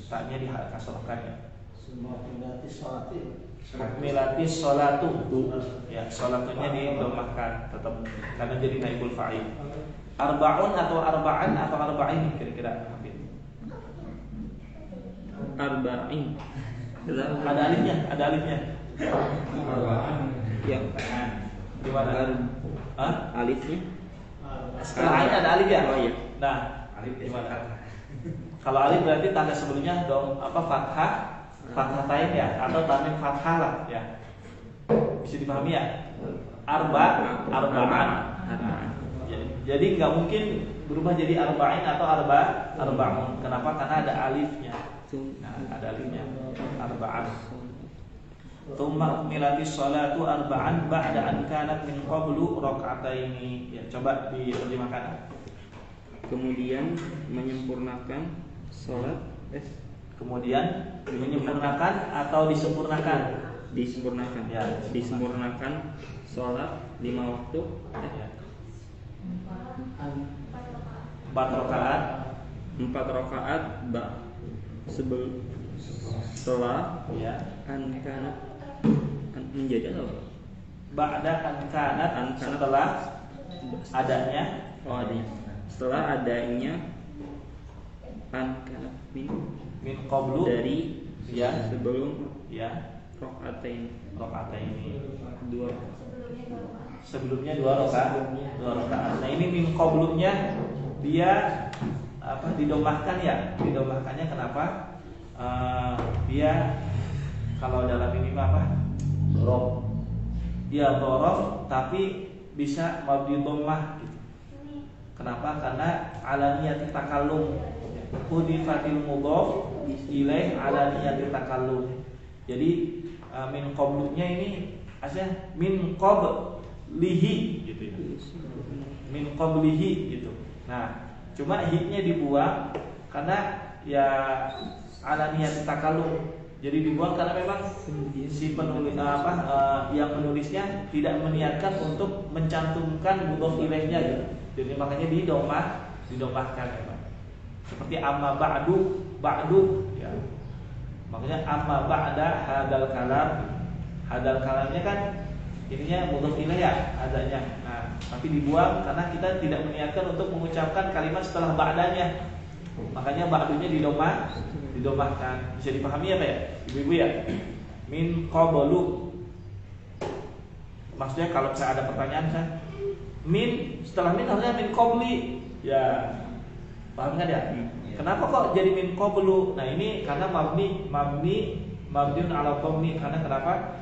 Taknya dikasrohkan ya. Semua berarti sholat itu. Ukmilatis sholatu. Ya, sholatunya didomahkan tetap karena jadi naibul fa'il. Arba'un atau arba'an atau arba'in kira-kira. Arba'in. Ada alifnya. Yang Gimana? Hah? alifnya. Setelah alif ada alif ya? Oh iya. Nah, alif gimana? Kalau alif berarti tanda sebelumnya fathatain ya, atau tanwin fathah lah ya. Bisa dipahami ya? Arba'an. Jadi nggak mungkin berubah jadi arba'in atau arba'un. Kenapa? Karena ada alifnya. Nah, ada alifnya. Arba'an. Tsumma ukmilatis sholatu arba'an ba'da an kanat min qablu rak'ataini. Ya, coba diterjemahkan. Kemudian menyempurnakan sholat. Kemudian menyempurnakan atau disempurnakan? Disempurnakan. Ya, disempurnakan sholat 5 waktu. Ya. 4 rakaat. 4 rakaat setelah Ya. an-kanat menjadi apa? Ba'da an kanat, setelah adanya. Oh, adanya. Setelah adanya an-kanat min qablu, dari ya, sebelum ya, rakaatain ini 2. Sebelumnya 2 rakaat. Nah, ini min qablunya dia didomahkan ya. Didomahkannya kenapa? Dia kalau dalam ini apa? Dhorob. Dia dhorob tapi bisa mabdi dhammah gitu. Kenapa? Karena ala niyati takallum. Hudifatil mudhaf ilaih ala niyati takallum. Jadi min qablunya ini aslinya min qablihi gitu ya. Min qablihi gitu. Nah, cuma hi-nya dibuang karena ya ala niyati takallum. Jadi dibuang karena memang si penulis yang menulisnya tidak meniatkan untuk mencantumkan mudhof ilaihnya gitu. Jadi makanya didomahkan ya, Pak. Seperti amma ba'du ya. Makanya amma ba'da hadal kalam. Hadal kalamnya kan ininya mudhof ilaih ya adanya. Nah, tapi dibuang karena kita tidak meniatkan untuk mengucapkan kalimat setelah ba'danya. Makanya ba'dunya didomahkan. Bisa dipahami ya Pak ya? Ibu-ibu ya? Min qablu. Maksudnya kalau saya ada pertanyaan saya, min setelah min harusnya min qabli. Ya. Paham kan ya? Kenapa kok jadi min qablu? Nah, ini karena mabniun ala dhammi. Karena kenapa?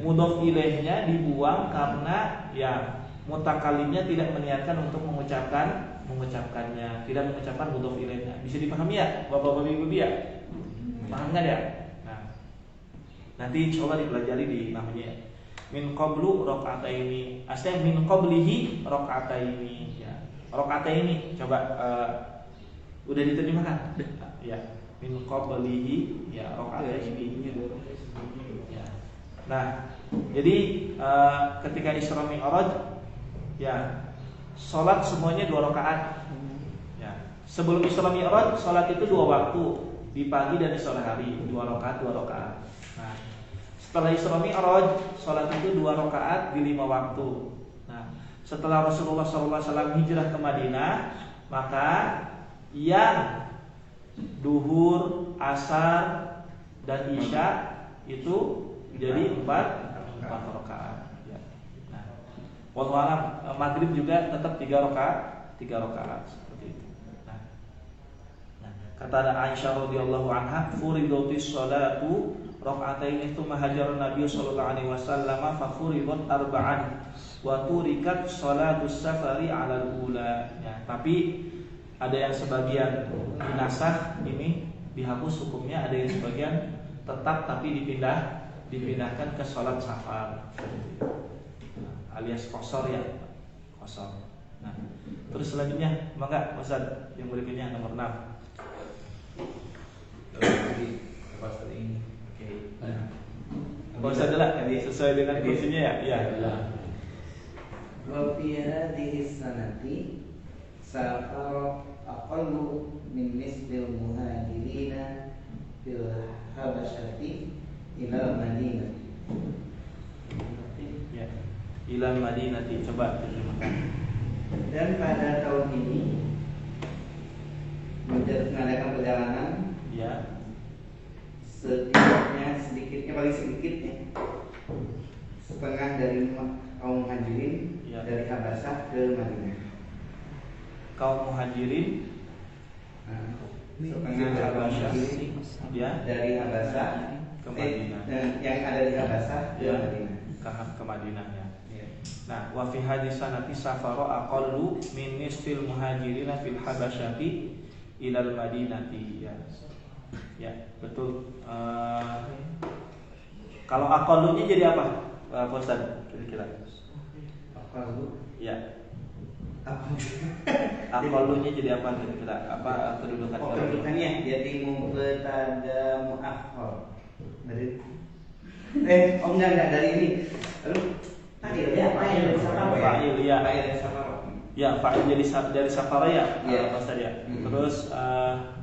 Mudhof ilaihnya dibuang karena ya mutakalimnya tidak meniatkan untuk mengucapkannya, tidak mengucapkan mudhof ilaihnya. Bisa dipahami ya, Bapak-bapak Ibu ya? Paham kan ya? Nah, nanti coba dipelajari di namanya min qablu rakaataini. Aslinya min qablihi rakaataini ya. Rakaataini coba udah diterjemahkan? Ya. Min qablihi ya rakaataini. Ya. Nah, jadi ketika Isra Mi'raj ya, sholat semuanya 2 rakaat. Ya, sebelum Isra Mi'raj sholat itu 2 waktu, di pagi dan di sore hari, 2 rakaat, 2 rakaat. Nah, setelah Isra Mi'raj sholat itu 2 rakaat di 5 waktu. Nah, setelah Rasulullah SAW hijrah ke Madinah, maka yang duhur, asar, dan isya itu jadi 4 rakaat. Wallahu alam, maghrib juga tetap 3 rakaat seperti itu. Nah, kata ada Aisyah radhiyallahu anha, furidatis sholatu rakaatain tsumma hajara Nabi sallallahu alaihi wasallam fa furidat arba'an wa turikat sholatus safari 'ala al-ula. Ya, tapi ada yang sebagian dinasakh ini dihapus hukumnya, ada yang sebagian tetap tapi dipindahkan ke sholat safar. Alias kosor ya, kosor. Nah, terus selanjutnya, maka Ustaz yang berikutnya nomor 6. ini. Oke. Ustaz adalah sesuai dengan isinya ya. Iya. Wa fi hadhihi sanati safara aqallu min nisbil muhajirina fil habasyati ila Madinah. Ya. Ila Madinati, coba terjemahkan. Dan pada tahun ini mengadakan perjalanan Ya. sedikitnya paling sedikitnya setengah dari kaum muhajirin Ya. dari Habasyah ke Madinah. Kaum muhajirin Setengah dari kaum muhajirin ya dari Habasyah ke Madinah. yang ada di Habasyah ke Ya. Madinah. Ke Madinah ya. Ya. Nah, wa fi hadis sanati safara aqallu min nisfil muhajirina fil habasyati ilal madinati ya. Ya, betul. Kalau aqallunya jadi apa? Pak Ustaz kira-kira? Aqallu Ya. Aqallunya jadi apa kira-kira? Apa kedudukan? kedudukannya jadi mubtada muakhkhar. Dari enggak dari ini. Lalu fa'il ya, fa'il dari safara. Fa'il ya. Fa'il dari safara. Ya, fa'il dari safara ya. Iya. Pak Ustaz ya. Hmm. Terus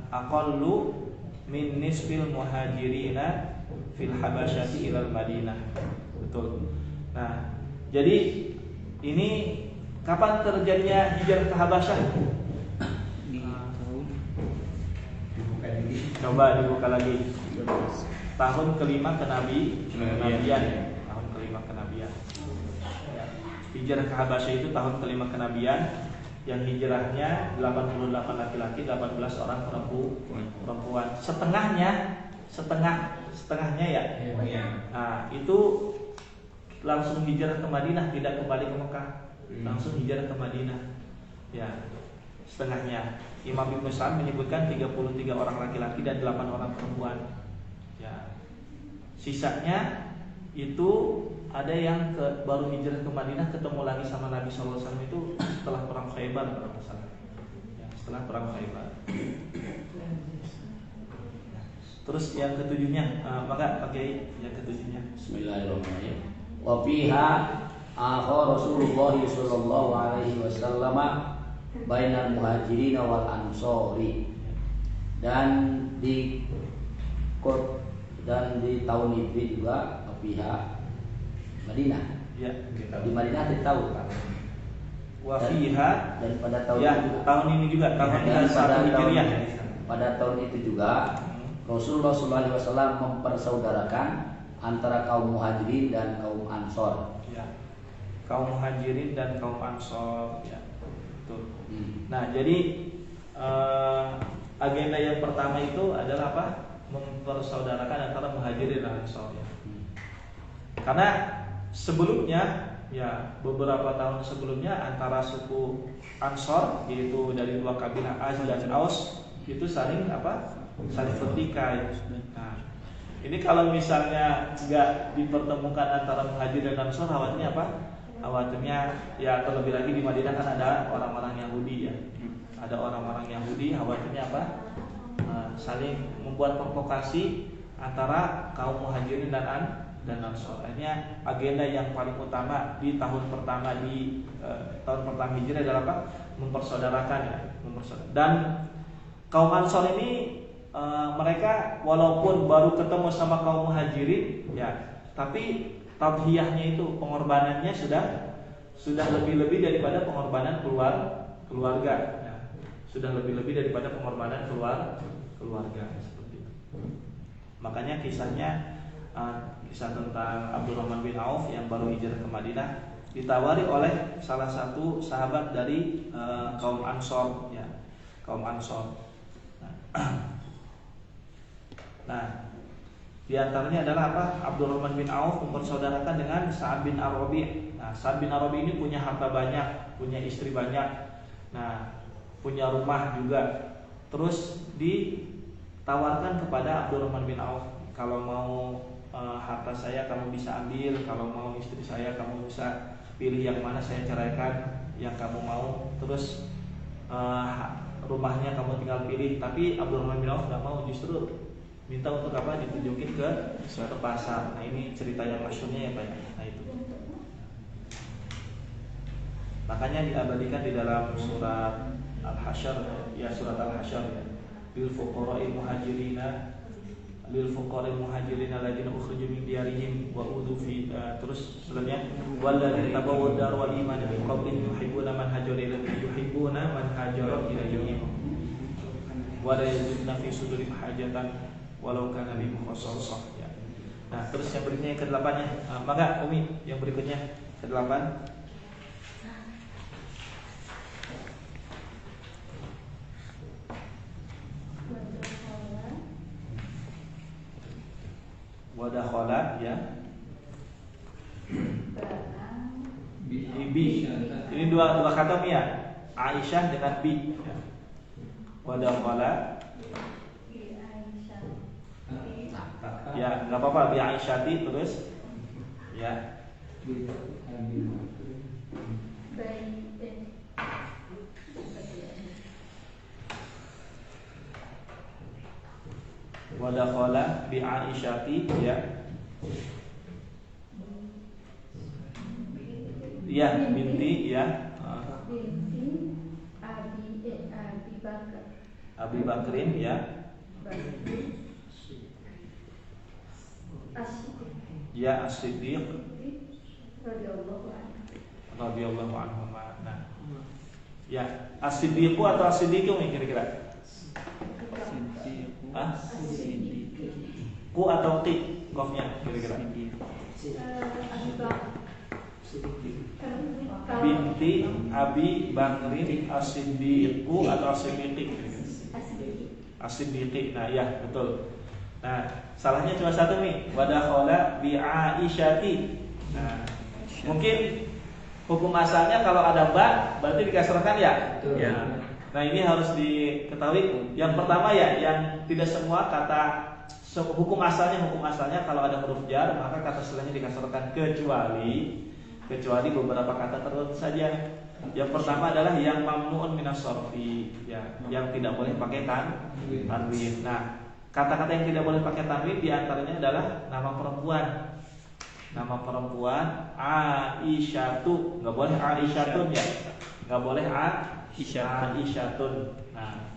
aqallu min nisfil muhajirina fil habasyati ilal Madinah. Betul. Nah, jadi ini kapan terjadinya hijrah ke Habasyah? Dibuka ini. Coba dibuka lagi. Tahun kelima kenabian. Tahun kelima kenabian. Ya. Hijrah ke Habasyah itu tahun kelima kenabian, yang hijrahnya 88 laki-laki, 18 orang perempuan. Setengahnya ya. Iya. Nah, itu langsung hijrah ke Madinah, tidak kembali ke Mekah. Langsung hijrah ke Madinah. Ya, setengahnya. Imam Ibnu Sa'ad menyebutkan 33 orang laki-laki dan 8 orang perempuan. Ya. Sisanya itu ada yang baru hijrah ke Madinah, ketemu lagi sama Nabi SAW itu setelah perang Khaybar kalau tidak salah. Ya, setelah perang Khaybar. Terus yang ketujuhnya, maka pakai yang ketujuhnya. Bismillahirrahmanirrahim. Wa fiha akha Rasulullah sallallahu alaihi wasallam bainal muhajirin wal ansori. Dan di tahun itu juga pihak Madinah. Ya, Di Madinah kita tahu. wa fiha Dan pada tahun ya, itu juga, tahun ini juga tahun dan pada 1 tahun, Hijriah. pada tahun itu juga Rasulullah SAW mempersaudarakan antara kaum muhajirin dan kaum ansor. Ya. Kaum muhajirin dan kaum ansor ya. Betul. Hmm. Nah, jadi agenda yang pertama itu adalah apa? Mempersaudarakan antara muhajirin dan ansor ya. Karena sebelumnya ya beberapa tahun sebelumnya antara suku Ansor, yaitu dari dua kabilah Az dan Aus, itu saling bertikai. Nah, ini kalau misalnya nggak dipertemukan antara Muhajir dan Ansor, khawatirnya apa? Khawatirnya ya terlebih lagi di Madinah kan ada orang-orang Yahudi ya. Ada orang-orang Yahudi, khawatirnya apa? Saling membuat provokasi antara kaum Muhajirin dan Ansor. Akhirnya agenda yang paling utama di tahun pertama Hijrah adalah apa? Mempersaudarakan ya, Dan kaum Ansor ini mereka walaupun baru ketemu sama kaum Muhajirin ya, tapi tadhiyahnya itu pengorbanannya sudah lebih-lebih daripada pengorbanan keluarga. Ya. Sudah lebih-lebih daripada pengorbanan keluarga seperti itu. Makanya kisah tentang Abdurrahman bin Auf yang baru hijrah ke Madinah ditawari oleh salah satu sahabat dari kaum Ansor ya, kaum Ansor. Nah, di antaranya adalah apa? Abdurrahman bin Auf mempersaudarakan dengan Sa'ad bin Ar-Rabi'. Nah, Sa'ad bin Ar-Rabi' ini punya harta banyak, punya istri banyak. Nah, punya rumah juga. Terus ditawarkan kepada Abdurrahman bin Auf, kalau mau harta saya kamu bisa ambil, kalau mau istri saya kamu bisa pilih yang mana saya ceraikan, yang kamu mau. Terus rumahnya kamu tinggal pilih. Tapi Abdurrahman bin Auf nggak mau, justru minta untuk apa? Ditunjukin ke pasar. Nah, ini cerita yang masyhurnya ya Pak. Nah, itu. Makanya diabadikan di dalam surat Al-Hasyr ya, surat Al-Hasyr ya. Lil fuqara'il muhajirina alladziina ukhriju min diyarihim wa udhu fi terus selanjutnya walladzina tabawwa'u ad-dar wal iman min qablihim yuhibbuna man hajara ilaihim wa la yajiduna fi sudurihim hajatan walau kana bihim khassasah ya. Nah, terus yang berikutnya yang ke-8 ya. Maka Umi yang berikutnya ke-8. Wadakhala ya. Bi. Ini dua kata ya. Aisyah dengan bi. Ya. Wadakhala. Ya, nggak apa-apa bi Aisyati terus. Ya. Wadakhala bi Aisyati ya. Ya, binti ya. Binti Abi Bakrin ya. Ya, As-Siddiq radhiyallahu anhu. Nah. Ya, As-Siddiqu atau As-Siddiqu nih kira-kira? Ku atau ti qafnya kira-kira? Binti Abi Bakrin As-Siddiqu atau As-Siddiqi? As-Siddiqi. Nah, ya, betul. Nah, salahnya cuma satu nih. Wadakhala bi Aisyati. Nah, mungkin hukum asalnya kalau ada ba berarti dikasrahkan ya? Ya. Nah, ini harus diketahui. Yang pertama ya, yang tidak semua kata hukum asalnya kalau ada huruf jar maka kata setelahnya dikasrahkan kecuali beberapa kata tertentu saja. Yang pertama adalah yang mamnuun minas sarfi ya, yang tidak boleh pakai tanwin. Nah, kata-kata yang tidak boleh pakai tanwin diantaranya adalah nama perempuan. Nama perempuan Aisyatu, nggak boleh Aisyatun ya, nggak boleh Aisyatun. Nah,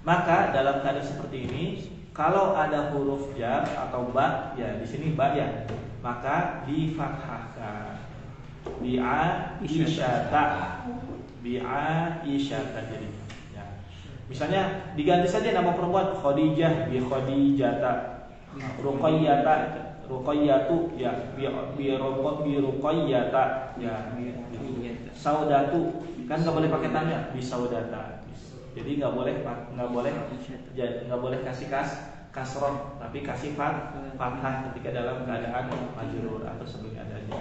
maka dalam keadaan seperti ini, kalau ada huruf jar atau ba, ya di sini ba ya, maka difathahkan. Bi Aisyata, jadi. Misalnya diganti saja nama perempuan Khadijah bi Khadijata, Ruqayyatu ya bi Ruqayyata ya, Saudatu kan nggak boleh pakai tanda bi Saudata. Jadi nggak boleh kasih kasroh, tapi kasih fathah ketika dalam keadaan majrur atau sebelum adanya.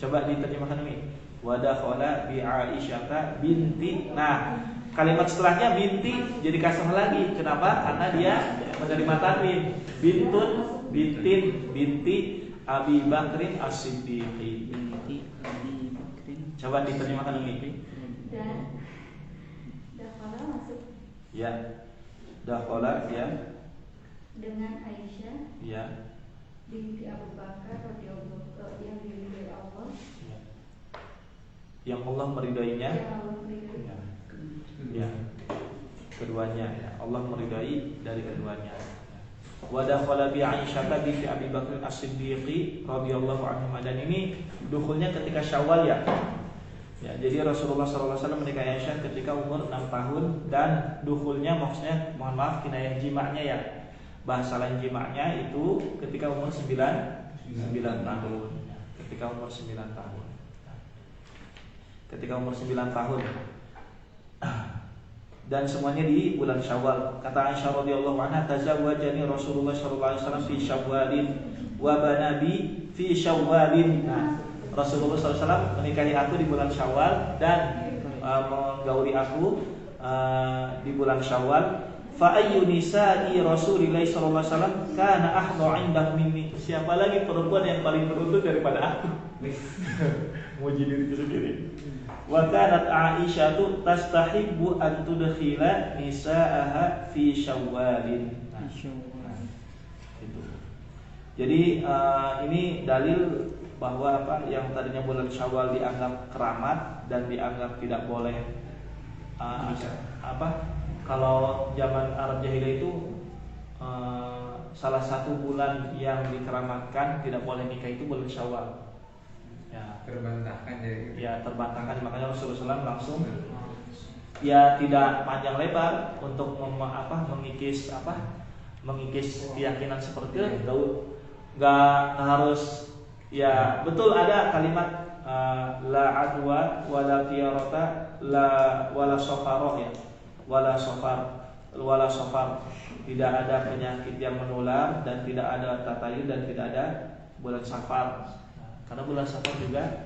Coba diterjemahkan ini. Wa dakhala bi Aisyata binti. Nah, kalimat setelahnya binti jadi kasrah lagi. Kenapa? Karena dia menerima tanwin. Bintun, bintin, binti Abi Bakrin As-Siddiqi. Binti Abi Bakrin. Coba diterjemahkan ini. Dan dakhala masuk Ya. Dakhala ya. dengan Aisyah Ya. binti Abu Bakar radhiyallahu yang diridhoi Allah. Ya. Yang Allah meridainya. Yang Allah meridhoi. Ya. Ya. Keduanya ya. Allah meridai dari keduanya. Wa dakhala bi Aisyah binti Abi Bakr As-Siddiqi radhiyallahu anhu. Dan ini dukhulnya ketika Syawal ya. Ya, jadi Rasulullah SAW menikahi Aisyah ketika umur 6 tahun dan dukhulnya maksudnya mohon maaf kinayah jimaknya ya. Bahasa lain jimaknya itu ketika umur 9 tahun. Ketika umur 9 tahun. Ketika umur 9 tahun. Dan semuanya di bulan Syawal. Kata Aisyah radhiyallahu anha, tazawwajani Rasulullah sallallahu alaihi wasallam fi Syawalin wa banabi fi Syawalin. Nah, Rasulullah SAW menikahi aku di bulan Syawal dan menggauli aku di bulan Syawal. Fa ayyu nisa'i Rasulillah sallallahu alaihi wasallam kana ahdu 'indahu minni. Siapa lagi perempuan yang paling beruntung daripada aku? Muji diri sendiri. Wa kanat Aisyah tastahibbu an tudkhila nisa'aha fi Syawalin. Nah, itu. Jadi ini dalil bahwa apa yang tadinya bulan Syawal dianggap keramat dan dianggap tidak boleh kalau zaman Arab jahiliyah itu salah satu bulan yang dikeramatkan tidak boleh nikah itu bulan Syawal. Ya, Terbantahkan jadi. ya terbantahkan, makanya Rasulullah SAW langsung ya tidak panjang lebar untuk mengikis keyakinan seperti itu. Nggak harus ya betul ada kalimat la adwa wala tiyarata la wala sofaro ya wala sofar tidak ada penyakit yang menular dan tidak ada tatayun dan tidak ada bulan safar. Karena bulan safar juga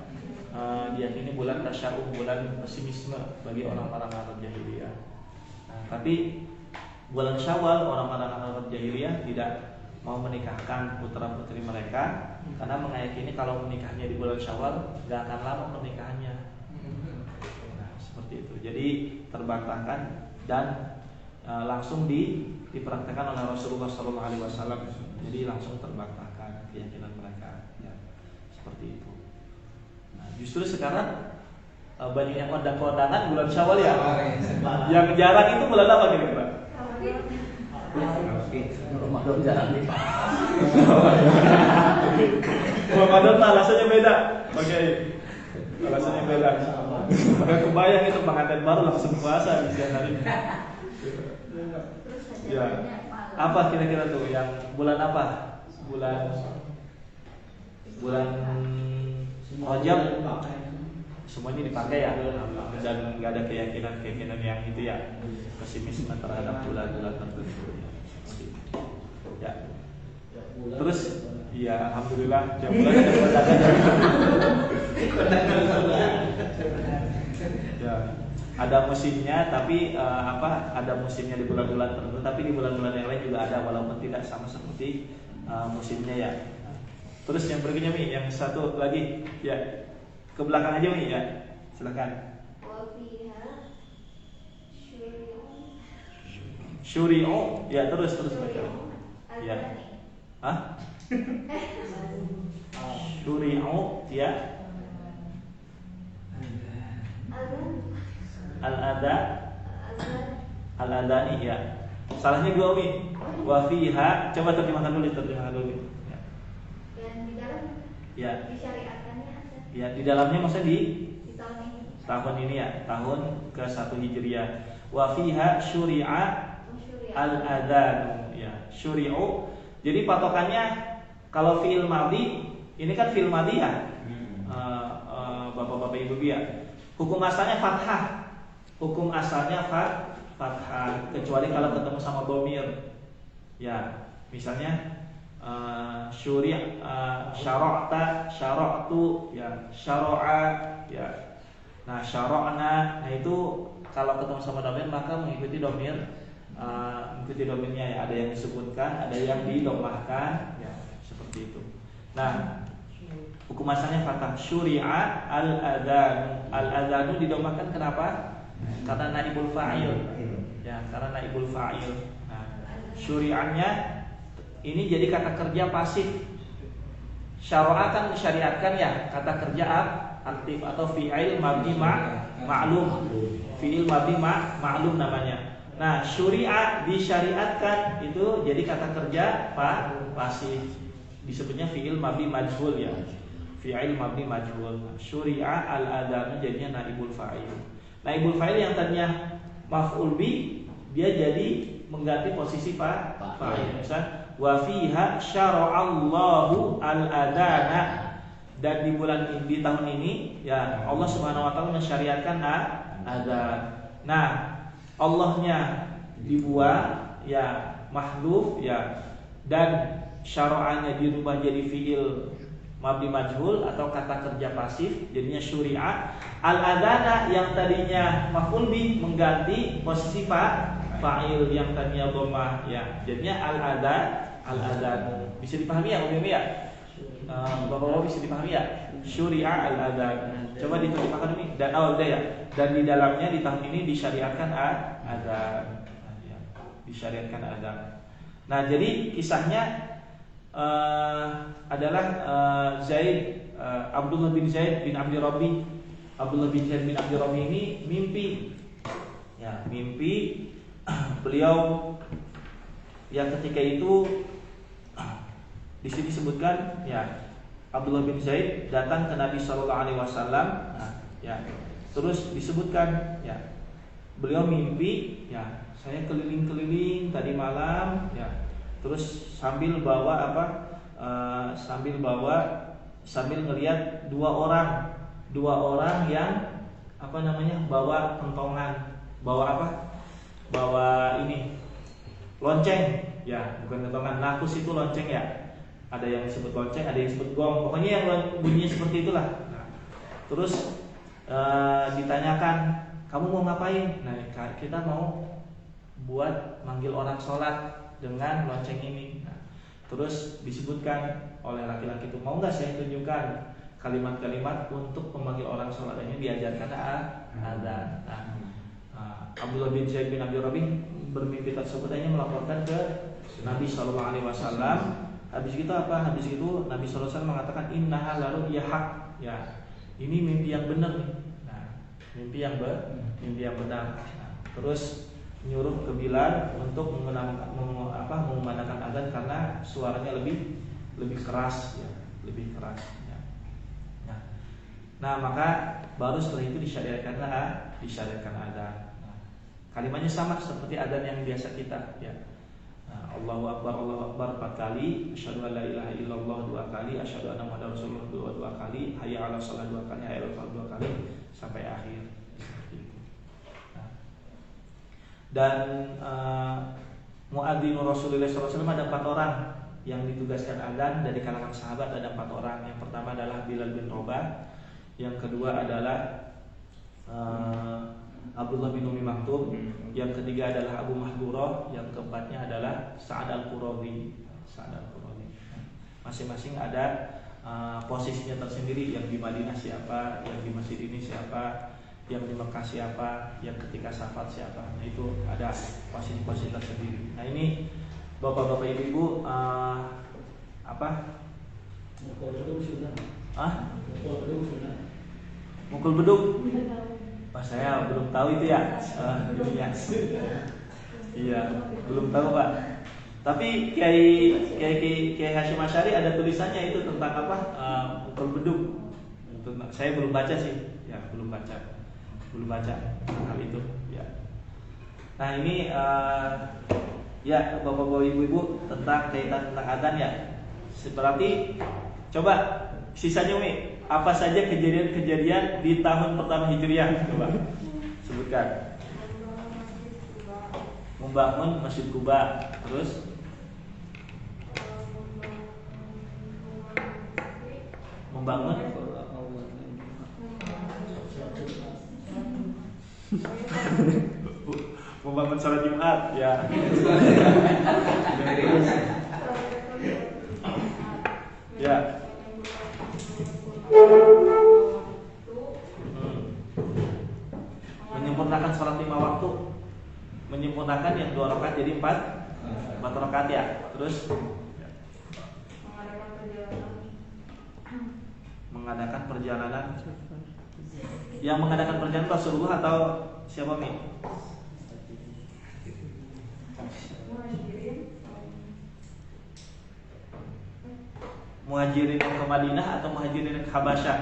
diyakini bulan tasya'um, bulan pesimisme bagi orang-orang Arab jahiliyah. Nah, tapi bulan Syawal orang-orang Arab jahiliyah tidak mau menikahkan putra-putri mereka karena meyakini kalau menikahnya di bulan Syawal gak akan lama pernikahannya. Nah, seperti itu. Jadi terbantahkan dan langsung dipraktekkan oleh Rasulullah SAW. Jadi langsung terbantahkan keyakinan mereka. Ya, seperti itu. Nah, justru sekarang banyak yang kondangan bulan Syawal ya. Yang jarang itu bulan apa kira-kira? Ramadan jarang dipakai. Ramadan alasannya beda. Oke. Alasannya beda. Maka kebayang itu pengantin baru langsung puasa di siang hari. Ya. Apa kira-kira tuh yang bulan apa? Bulan Rajab semuanya dipakai ya, dan nggak ada keyakinan yang itu ya, pesimisme terhadap bulan-bulan tertentu ya. Terus ya alhamdulillah jam bulan ya ada musimnya, tapi ada musimnya di bulan-bulan tertentu, tapi di bulan-bulan yang lain juga ada walaupun tidak sama seperti musimnya ya. Terus yang berikutnya Mi, yang satu lagi ya, ke belakang aja Mi ya, silakan. Syuri'u ya, terus baca. Ya. Hah? Syuri'u ya. Al-adani ya. Salahnya dua Mi. Wa fiha, coba terjemahkan dulu. Ya. Dan di dalam Ya. disyariatkannya ada. Ya, di dalamnya maksudnya di Tahun ini ya, tahun ke-1 Hijriah. Wa fiha syuri'a al-adhan ya, syuri'u. Jadi patokannya kalau fi'il madhi, ini kan fi'il madhi ya. Bapak-bapak Ibu ya. Hukum asalnya fathah. Hukum asalnya fathah kecuali kalau ketemu sama dhamir. Ya, misalnya syara'ta, syara'tu, ya, syara'a, ya. Nah, syara'na, nah itu kalau ketemu sama domir maka mengikuti domir, mengikuti domirnya ya. Ada yang disebutkan, ada yang didomahkan, ya, seperti itu. Nah, hukum asalnya fathah. Syuri'a al-adhanu didomahkan kenapa? Karena naibul fa'il. Ya, karena naibul fa'il. Nah, syuri'annya ini jadi kata kerja pasif. Syara'a kan disyariatkan ya, kata kerja aktif atau fi'il mabni ma'lum. Fi'il mabni ma'lum namanya. Nah, syuri'a disyariatkan itu jadi kata kerja pasif. Disebutnya fi'il mabni majhul ya. Fi'il mabni majhul. Syuri'a al-adhanu jadinya naibul fa'il. Naibul fa'il yang tadinya maf'ul bi dia jadi mengganti posisi fa'il. Misal wa fiha syara'allahu al-adana, dan di tahun ini ya Allah Subhanahu wa taala mensyariatkan adzan. Nah, Allahnya dibuang ya mahdhuf ya, dan syara'annya dirubah jadi fi'il mabni majhul atau kata kerja pasif jadinya syuri'a. Al-adana yang tadinya maf'ul bi mengganti posisi fa'il yang tadinya dhammah ya, jadinya al-adhan. Bisa dipahami ya Umi ya? Bapak-bapak bisa dipahami ya? Syuri'a al-adhan. Coba diterjemahkan Umi. Dan ya. Dan di dalamnya di tahun ini disyariatkan adzan. Ya, disyariatkan adzan. Nah, jadi kisahnya adalah Abdullah bin Zaid bin Abdi Rabbi. Abdullah bin Zaid bin Abdi Rabbi ini mimpi. Ya, mimpi beliau yang ketika itu di sini disebutkan ya Abdullah bin Zaid datang ke Nabi Shallallahu Alaihi Wasallam. Ya, terus disebutkan ya beliau mimpi ya saya keliling-keliling tadi malam ya, terus sambil bawa sambil ngelihat dua orang yang bawa kentongan, bawa ini lonceng ya, bukan kentongan, nakus itu lonceng ya. Ada yang disebut lonceng, ada yang disebut gong, pokoknya yang bunyinya seperti itulah. Nah, terus ditanyakan, kamu mau ngapain? Nah, kita mau buat manggil orang sholat dengan lonceng ini. Nah, terus disebutkan oleh laki-laki itu, mau nggak saya tunjukkan kalimat-kalimat untuk memanggil orang sholat? Ini diajarkan adzan. Abdullah bin Zaid bin Abdi Rabbi bermimpi tersebut, hanya melaporkan ke Nabi Shallallahu Alaihi Wasallam. Habis itu apa? Habis itu Nabi Shallallahu Alaihi Wasallam mengatakan innaha laru'ya haq. Ya, ini mimpi yang benar nih. Nah, mimpi yang benar. Nah, terus menyuruh ke Bilal untuk mengumandangkan adzan karena suaranya lebih keras ya, lebih keras. Ya. Nah, maka baru setelah itu disyariatkan adzan. Nah, kalimatnya sama seperti adzan yang biasa kita ya. Allahu Akbar 4 kali, asyhadu an la ilaha illallah 2 kali, asyhadu anna muhammadar rasulullah 2 kali, hayya 'alas shalah 2 kali, hayya 'alal falah 2 kali sampai akhir seperti itu. Nah, dan muadzin Rasulullah SAW ada 4 orang yang ditugaskan adzan dari kalangan sahabat, ada 4 orang. Yang pertama adalah Bilal bin Rabah, yang kedua adalah Abdullah bin Umi Maktum, yang ketiga adalah Abu Mahdurah, yang keempatnya adalah Sa'ad al-Qurazi. Masing-masing ada posisinya tersendiri. Yang di Madinah siapa, yang di masjid ini siapa, yang di Mekah siapa, yang ketika syafat siapa. Nah, itu ada posisi-posisi tersendiri. Nah, ini bapak-bapak ibu-ibu mukul beduk. Pak, saya belum tahu itu ya. Iya, belum tahu Pak. Tapi Kiai Hasyim Asy'ari ada tulisannya itu tentang mukul beduk. Saya belum baca sih. Ya, belum baca hal itu. Ya. Nah, ini ya bapak-bapak ibu-ibu tentang kaitan tentang adzan ya. Berarti coba sisanya Umi, apa saja kejadian-kejadian di tahun pertama Hijriah? Coba sebutkan. Membangun Masjid Kuba, terus membangun membangun sholat Jumat ya. Ya. Menyempurnakan sholat 5 waktu, menyempurnakan yang 2 rakaat jadi 4 rakaat ya. Terus mengadakan perjalanan. Yang mengadakan perjalanan Rasulullah atau siapa nih? Muhajirin yang ke Madinah atau muhajirin yang ke Habasyah?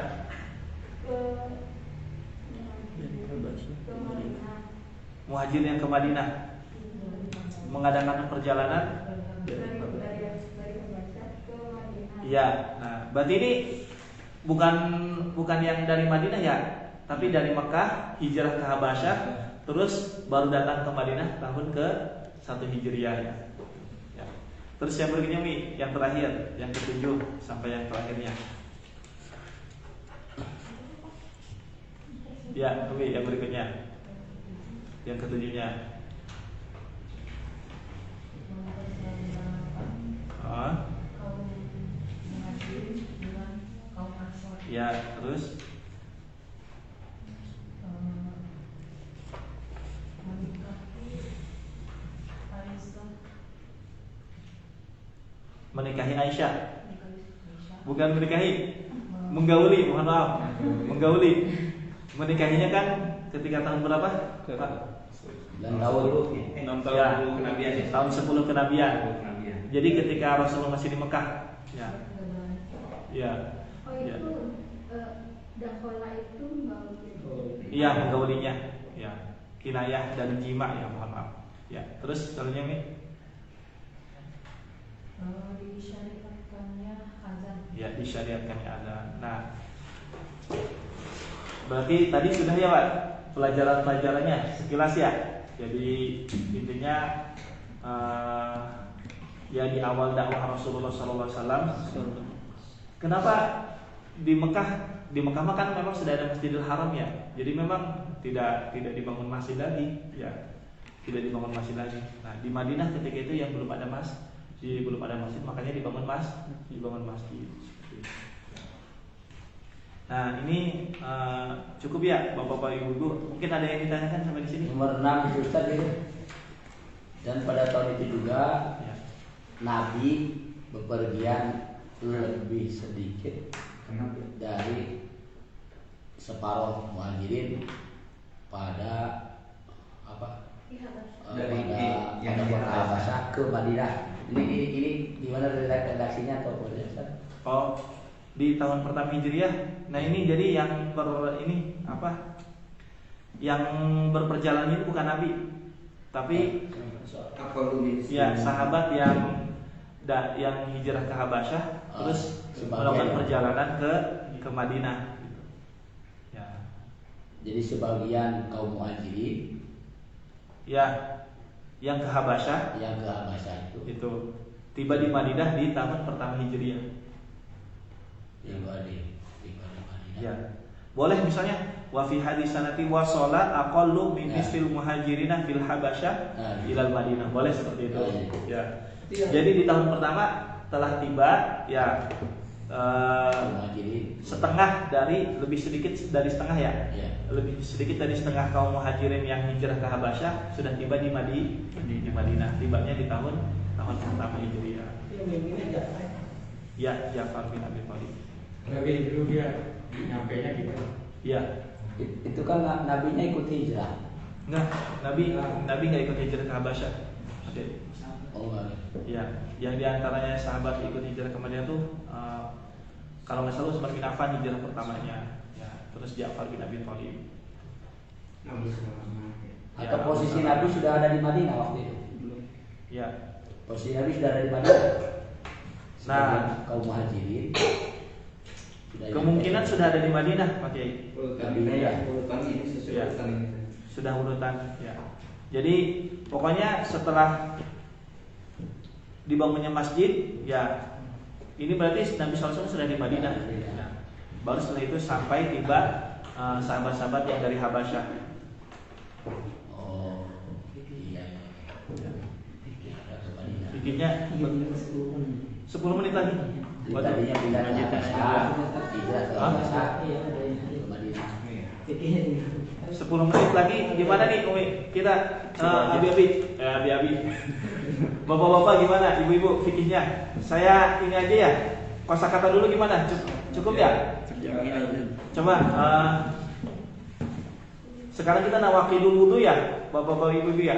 Muhajirin yang ke Madinah mengadakan perjalanan. Iya. Nah, berarti ini bukan yang dari Madinah ya, tapi dari Mekah hijrah ke Habasyah, terus baru datang ke Madinah tahun ke 1 Hijriah ya. Terus yang berikutnya nih, yang terakhir, yang ke-7 sampai yang terakhirnya. Ya, Umi, yang berikutnya. Yang ke-7-nya. Ya, terus menikahi Aisyah. Bukan menikahi, menggauli, mohon maaf. Menggauli. Menikahinya kan ketika tahun berapa? Pak? Dan tahun 6 tahun Ya, kenabian ya. tahun 10 kenabian. Kenabian. Jadi ketika Rasulullah masih di Mekah. Ya. Ya. Oh itu dakhola itu menggauli. Iya, menggaulinya. Ya. Kinayah dan jima ya, mohon maaf. Ya, terus selanjutnya nih. Disyariatkannya azan. Ya, disyariatkannya azan. Nah, berarti tadi sudah ya Pak pelajaran-pelajarannya sekilas ya. Jadi intinya ya di awal dakwah Rasulullah SAW. Kenapa di Mekah mah kan memang sudah ada Masjidil Haram ya. Jadi memang tidak dibangun masjid lagi ya. Tidak dibangun masjid lagi. Nah, di Madinah ketika itu yang belum ada masjid, makanya dibangun masjid. Nah, ini cukup ya Bapak-bapak Ibu. Mungkin ada yang ditanyakan sampai di sini. Nomor 6 itu Ustaz ya. Dan pada tahun itu juga Ya. Nabi bepergian lebih sedikit dari separuh muhajirin pada apa? Dari pada kota Habasyah ke Madinah. Ini gimana redaksinya atau apa Ustaz? Oh, di tahun pertama Hijriah. Nah, ini jadi yang yang berperjalanan ini bukan Nabi, tapi ya sahabat yang hijrah ke Habasyah terus melakukan perjalanan ke Madinah. Ya. Jadi sebagian kaum muhajirin Ya, yang ke Habasyah itu tiba di Madinah di tahun pertama Hijriah. tiba di Madinah. Ya. Boleh misalnya wa fi hadis sanati wa shalat aqallu min nisfil muhajirina fil Habasyah ilal Madinah. Boleh seperti itu. Ya. Jadi di tahun pertama telah tiba ya setengah dari lebih sedikit dari setengah ya. Lebih sedikit dari setengah kaum muhajirin yang hijrah ke Habasyah sudah tiba di Madinah. Tibanya di tahun pertama Hijriah. Ya, Ja'far bin Abi Thalib. Nabi dulu dia nyampainya gitu. Ya. Itu kan nabinya ikut hijrah. Enggak, Nabi enggak ikut hijrah ke Habasyah. Oke. Oh enggak. Ya, yang diantaranya sahabat ikut hijrah ke Madinah tuh kalau nggak salah Utsman bin Affan hijrah pertamanya. Ya, terus Ja'far bin Abi Thalib. Atau posisi Nabi sudah ada di Madinah waktu itu? Ya. Posisi Nabi sudah ada di Madinah. Nah, kaum muhajirin kemungkinan sudah ada di Madinah, Pak Kiai. Urutan ini sesuai Ya. urutan ini. Sudah urutan ya. Jadi pokoknya setelah dibangunnya masjid ya, ini berarti Nabi SAW sudah di Madinah. Ya. Baru setelah itu sampai tiba sahabat-sahabat yang dari Habasyah. Oh, iya. Fikihnya 10 menit lagi. Jadi tadinya pindah ke Habasyah, hijrah ke Habasyah, Iya, ke Madinah. fikihnya 10 menit lagi gimana nih Umi? Kita abi-abi. Bapak-bapak gimana? Ibu-ibu fikihnya? Saya ini aja ya. Kosakata dulu gimana? Cukup ya? Coba sekarang kita nawakilul wudu ya, bapak-bapak ibu-ibu ya.